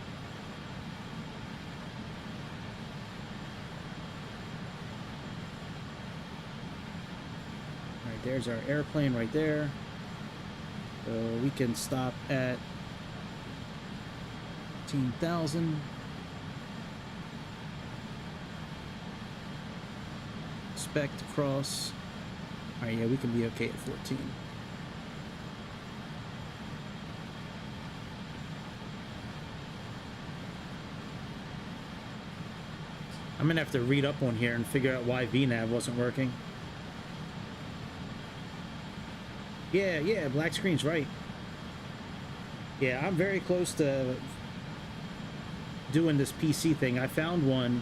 All right, there's our airplane right there. So we can stop at 15,000. Expect to cross. All right, yeah, we can be okay at 14. I'm gonna have to read up on here and figure out why VNAV wasn't working. Yeah, black screen's right. Yeah, I'm very close to doing this PC thing. I found one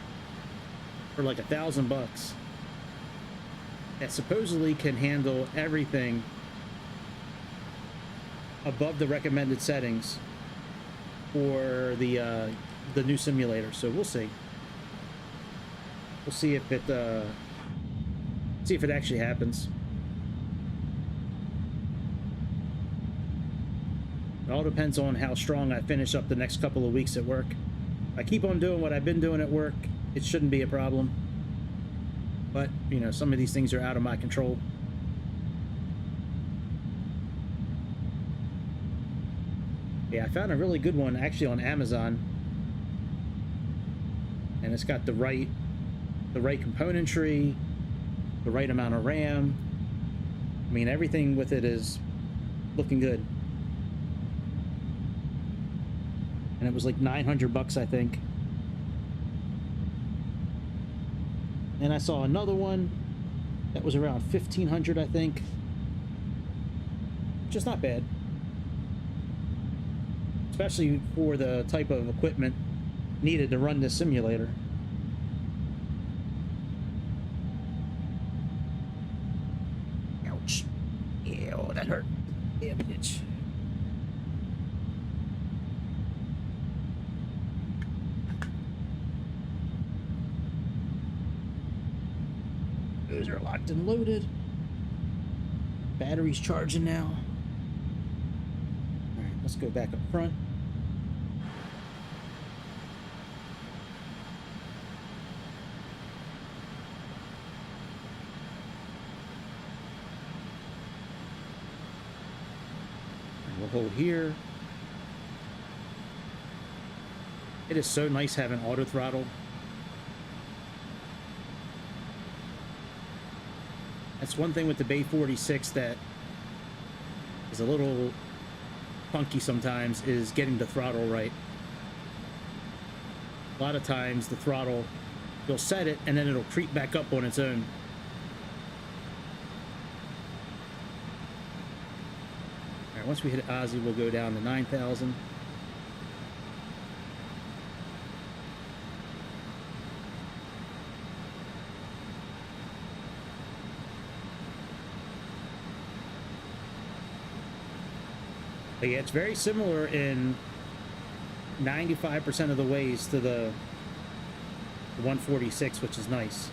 for like $1,000 that supposedly can handle everything above the recommended settings for the new simulator. So we'll see. We'll see if it actually happens. It all depends on how strong I finish up the next couple of weeks at work. If I keep on doing what I've been doing at work, it shouldn't be a problem. But, you know, some of these things are out of my control. Yeah, I found a really good one actually on Amazon. And it's got the right componentry, the right amount of RAM. I mean, everything with it is looking good. And it was like $900, I think. And I saw another one that was around $1,500, I think. Just not bad. Especially for the type of equipment needed to run this simulator. Ouch. Yeah, oh, that hurt. Damn bitch. Those are locked and loaded. Battery's charging now. All right, let's go back up front. And we'll hold here. It is so nice having auto throttle. That's one thing with the Bay 46 that is a little funky sometimes, is getting the throttle right. A lot of times the throttle, you'll set it and then it'll creep back up on its own. All right, once we hit Ozzy, we'll go down to 9,000. But yeah, it's very similar in 95% of the ways to the 146, which is nice.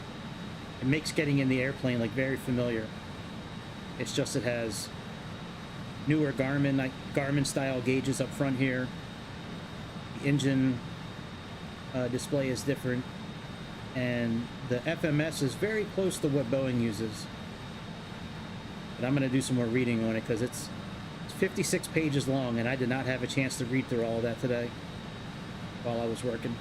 It makes getting in the airplane like very familiar. It's just it has newer Garmin style gauges up front here. The engine display is different, and the FMS is very close to what Boeing uses. But I'm going to do some more reading on it because it's 56 pages long, and I did not have a chance to read through all of that today while I was working.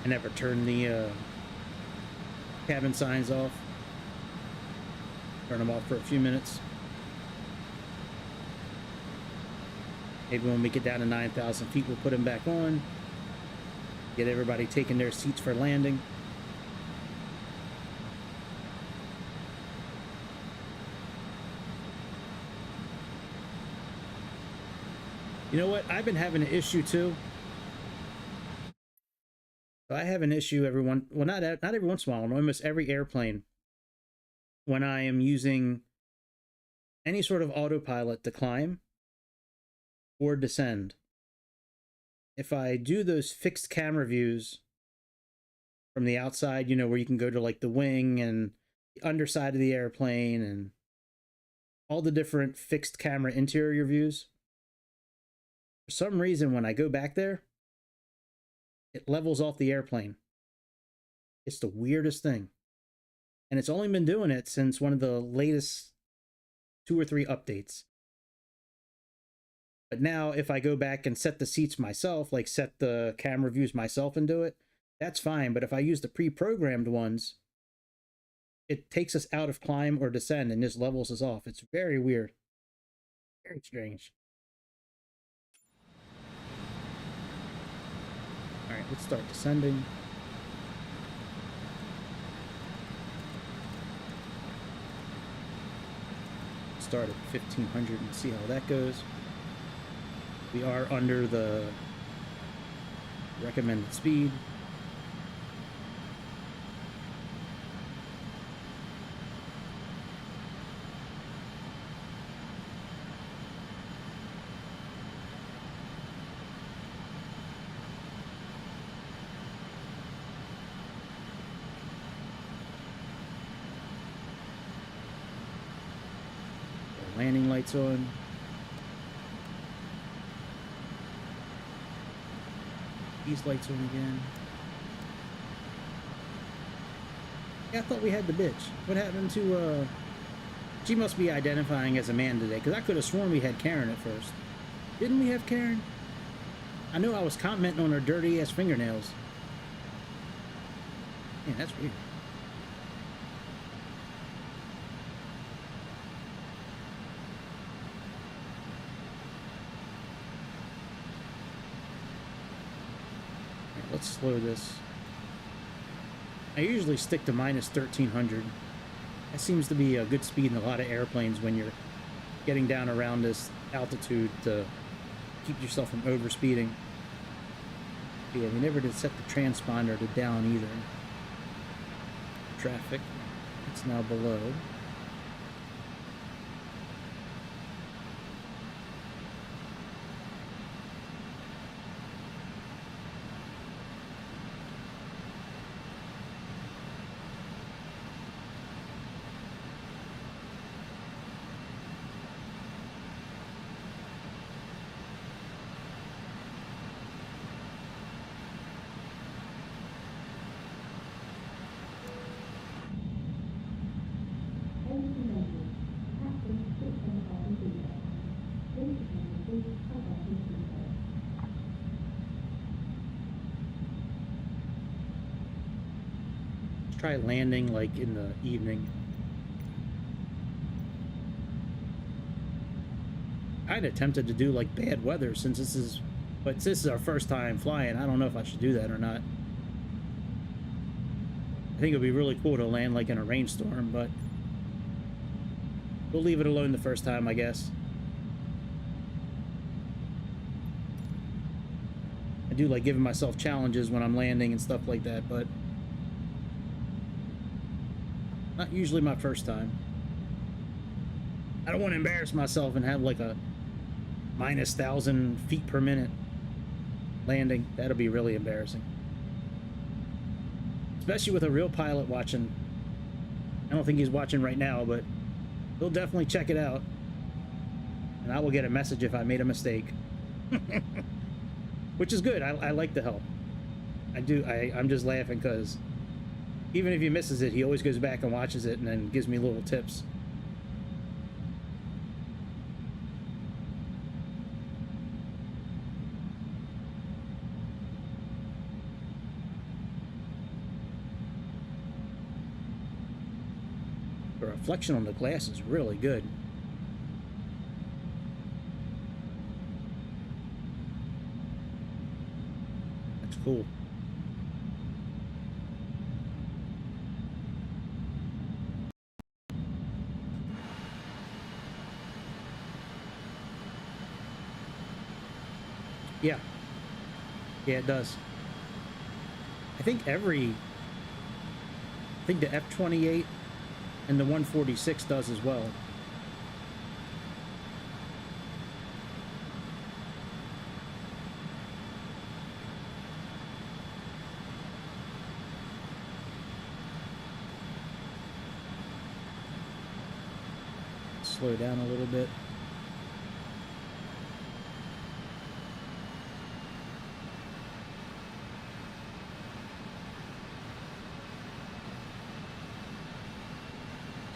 I never turned the cabin signs off. Turn them off for a few minutes. Maybe when we get down to 9,000 feet, we'll put them back on. Get everybody taking their seats for landing. You know what? I've been having an issue too. So I have an issue not every once in a while, on almost every airplane, when I am using any sort of autopilot to climb or descend. If I do those fixed camera views from the outside, you know, where you can go to like the wing and the underside of the airplane and all the different fixed camera interior views, for some reason when I go back there, it levels off the airplane. It's the weirdest thing. And it's only been doing it since one of the latest 2 or 3 updates. But now if I go back and set the seats myself, like set the camera views myself and do it, that's fine. But if I use the pre-programmed ones, it takes us out of climb or descend and just levels us off. It's very weird. Very strange. All right, let's start descending. Start at 1,500 and see how that goes. We are under the recommended speed. Landing lights on. These lights on again. Yeah, I thought we had the bitch. What happened to, she must be identifying as a man today, because I could have sworn we had Karen at first. Didn't we have Karen? I know I was commenting on her dirty ass fingernails. Yeah, that's weird. Let's slow this. I usually stick to minus 1,300. That seems to be a good speed in a lot of airplanes when you're getting down around this altitude to keep yourself from overspeeding. Yeah, we never did set the transponder to down either. Traffic, it's now below. try landing like in the evening. I'd tempted to do like bad weather since this is our first time flying. I don't know if I should do that or not. I think it would be really cool to land like in a rainstorm, but we'll leave it alone the first time, I guess. I do like giving myself challenges when I'm landing and stuff like that, but not usually my first time. I don't want to embarrass myself and have like a minus 1,000 feet per minute landing. That'll be really embarrassing. Especially with a real pilot watching. I don't think he's watching right now, but he'll definitely check it out. And I will get a message if I made a mistake. Which is good. I like the help. I do. I'm just laughing because even if he misses it, he always goes back and watches it and then gives me little tips. The reflection on the glass is really good. That's cool. Yeah. Yeah, it does. I think the F-28 and the 146 does as well. Slow down a little bit.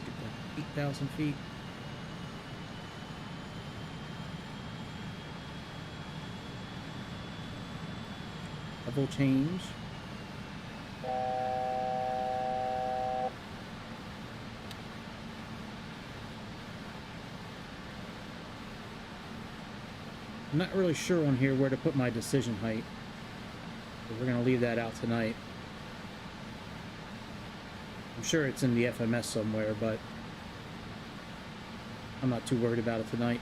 Get that 8,000 feet. Level change. I'm not really sure on here where to put my decision height, but we're going to leave that out tonight. I'm sure it's in the FMS somewhere, but I'm not too worried about it tonight.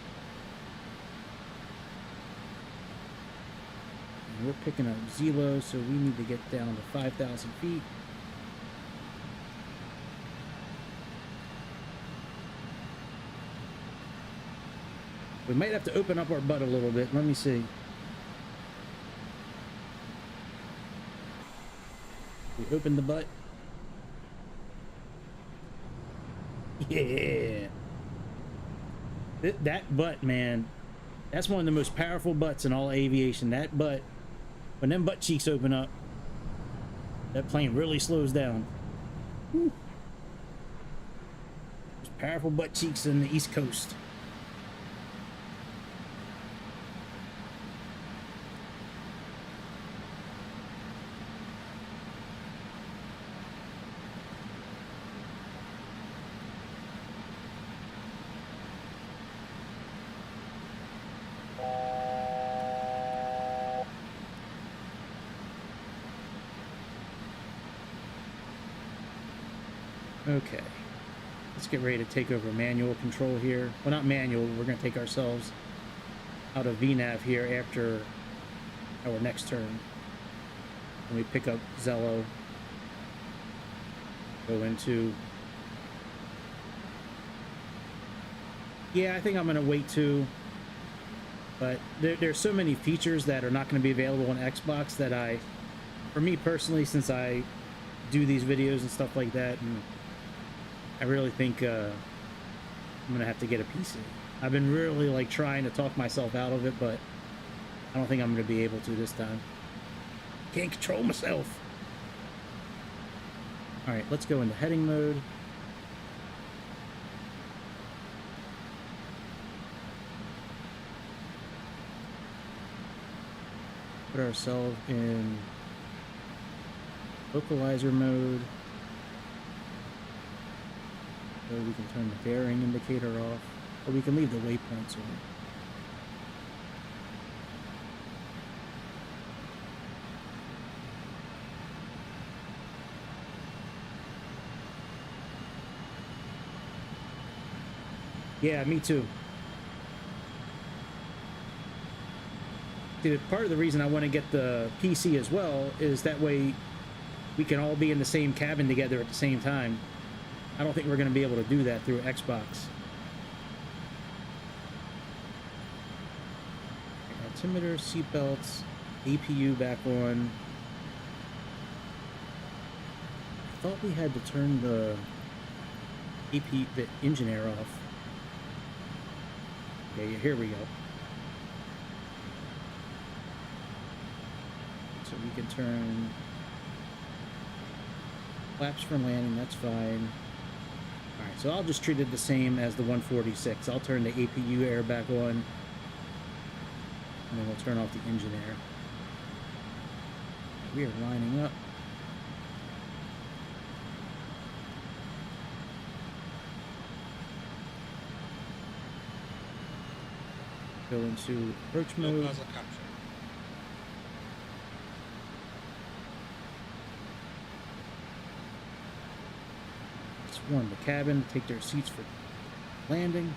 And we're picking up Zelo, so we need to get down to 5,000 feet. We might have to open up our butt a little bit. Let me see. We open the butt. Yeah. That butt, man. That's one of the most powerful butts in all aviation. That butt, when them butt cheeks open up, that plane really slows down. Whew. Most powerful butt cheeks in the East Coast. Okay, let's get ready to take over manual control here. Well, not manual, we're going to take ourselves out of VNAV here after our next turn. When we pick up Zelo, go into... Yeah, I think I'm going to wait too. But there's so many features that are not going to be available on Xbox that for me personally, since I do these videos and stuff like that, and I really think I'm gonna have to get a PC. I've been really like trying to talk myself out of it, but I don't think I'm gonna be able to this time. Can't control myself. All right, let's go into heading mode. Put ourselves in localizer mode. So we can turn the bearing indicator off, or we can leave the waypoints on. Yeah, me too. See, part of the reason I want to get the PC as well is that way we can all be in the same cabin together at the same time. I don't think we're going to be able to do that through Xbox. Altimeter, seatbelts, APU back on. I thought we had to turn the engine air off. Okay, here we go. So we can turn flaps for landing, that's fine. Alright, so I'll just treat it the same as the 146. I'll turn the APU air back on, and then we'll turn off the engine air. We are lining up. Go into approach mode. Localizer capture. Let's warm the cabin, take their seats for landing.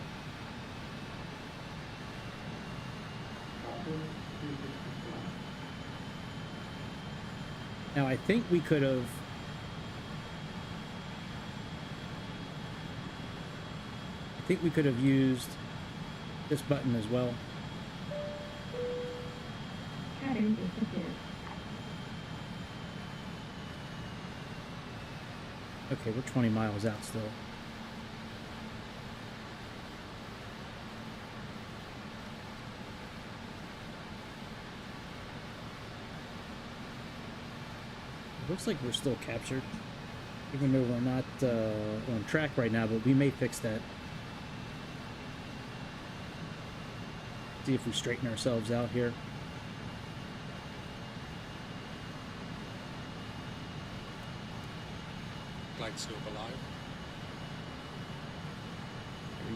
Now I think we could have used this button as well. Pattern disappeared. Okay, we're 20 miles out still. It looks like we're still captured, even though we're not on track right now, but we may fix that. See if we straighten ourselves out here. Flight scope alive.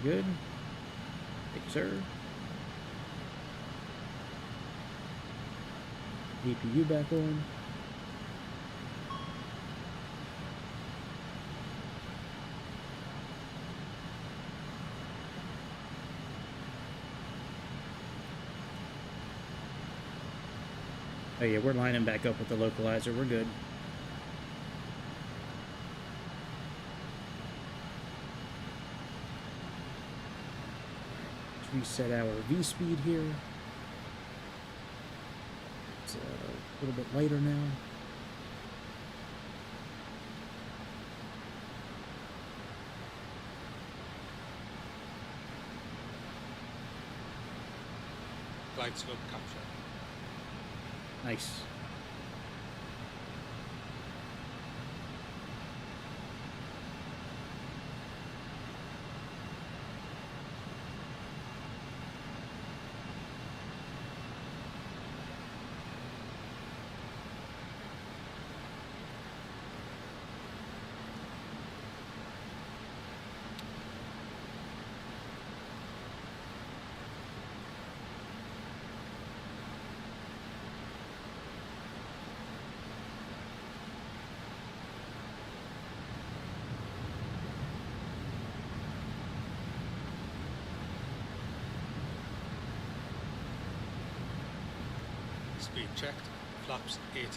Very good. Thank you, sir. APU back on. Oh yeah, we're lining back up with the localizer. We're good. Let's reset our V speed here. It's a little bit lighter now. Flight scope capture. Nice. Speed checked. Flaps 80.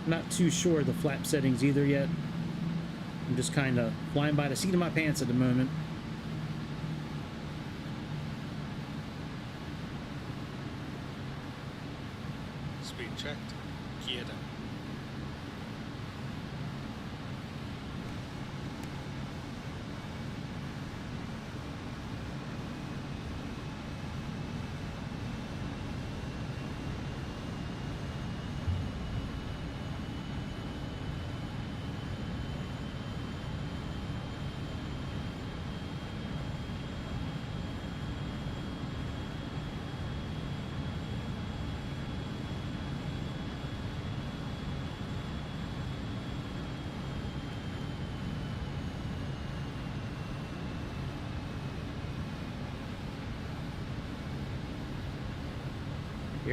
Not too sure of the flap settings either yet. I'm just kind of flying by the seat of my pants at the moment. Speed checked. Gear down.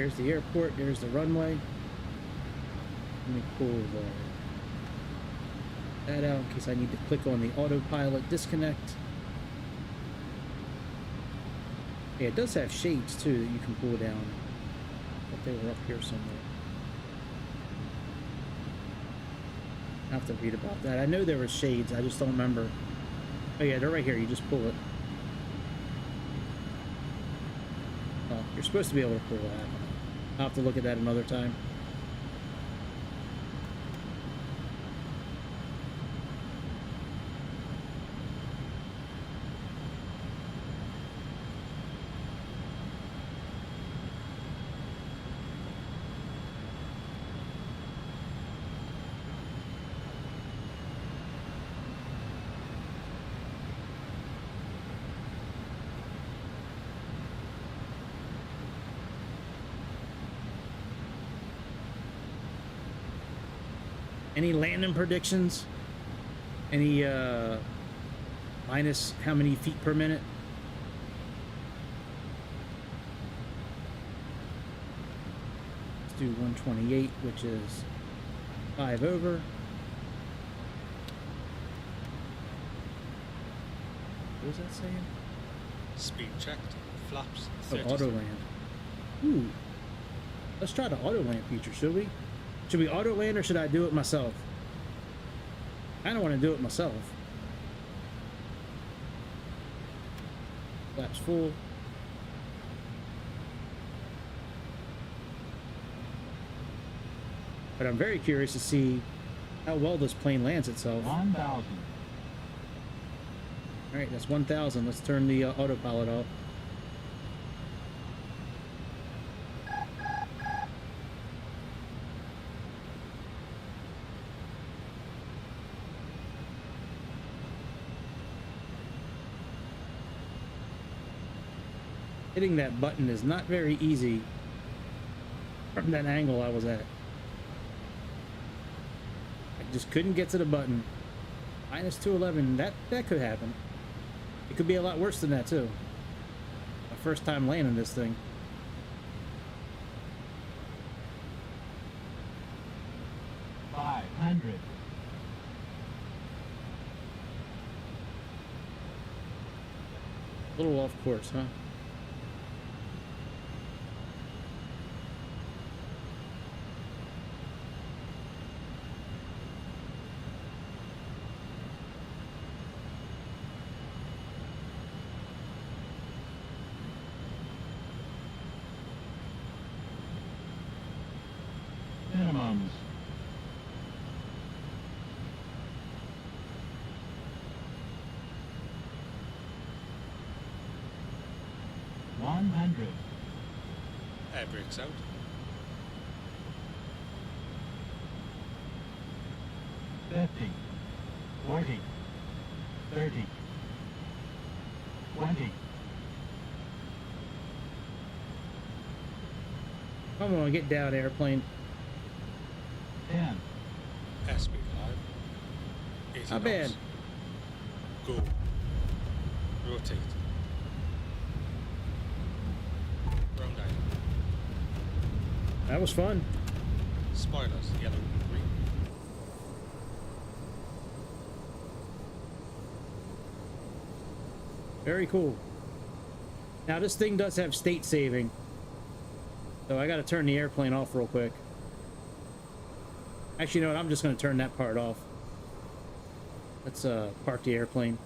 There's the airport. There's the runway. Let me pull that out in case I need to click on the autopilot disconnect. Yeah, it does have shades too that you can pull down. But they were up here somewhere. I have to read about that. I know there were shades, I just don't remember. Oh yeah, they're right here. You just pull it. Oh, you're supposed to be able to pull that. I'll have to look at that another time. Any landing predictions? Any minus how many feet per minute? Let's do 128, which is 5 over. What was that saying? Speed checked. Flaps Oh, 30. auto land. Ooh. Let's try the auto land feature, should we? Should we auto land or should I do it myself? I don't want to do it myself. Flaps full. But I'm very curious to see how well this plane lands itself. 1,000. Alright, that's 1,000. Let's turn the autopilot off. Hitting that button is not very easy from that angle I was at. I just couldn't get to the button. Minus 211, that could happen. It could be a lot worse than that too. My first time landing this thing. $500. A little off course, huh? Minimums. $100. Air brakes out. 50. 40. 30. 20. Come on, get down, airplane. 10. Airspeed alive. 80 Not bad. knots. Go. Rotate. Ground island. That was fun. Spoilers, yellow and green. Very cool. Now this thing does have state saving. So I gotta turn the airplane off real quick. Actually, you know what? I'm just gonna turn that part off. Let's park the airplane.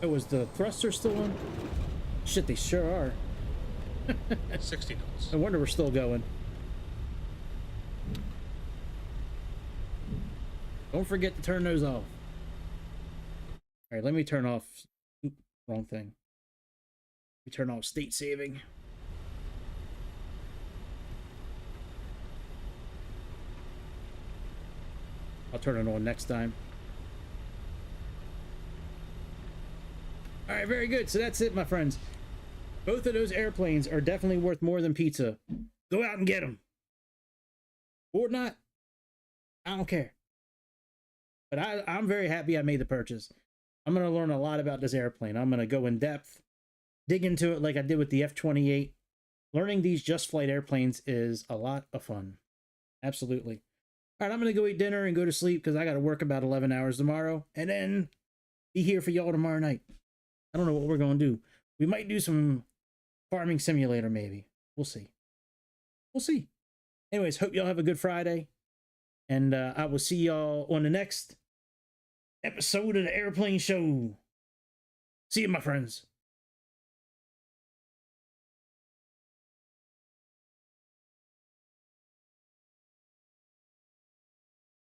Oh, was the thruster still on? Shit, they sure are. 60 knots. No wonder we're still going. Don't forget to turn those off. Alright, let me turn off... Oop, wrong thing. Let me turn off state saving. I'll turn it on next time. Alright, very good. So that's it, my friends. Both of those airplanes are definitely worth more than pizza. Go out and get them. Or not. I don't care. But I'm very happy I made the purchase. I'm going to learn a lot about this airplane. I'm going to go in depth, dig into it like I did with the F-28. learning these just flight airplanes is a lot of fun. Absolutely. All right, I'm going to go eat dinner and go to sleep because I got to work about 11 hours tomorrow and then be here for y'all tomorrow night. I don't know what we're going to do. We might do some farming simulator, maybe. We'll see. We'll see. Anyways, hope y'all have a good Friday. And I will see y'all on the next episode of the Airplane Show. See you, my friends.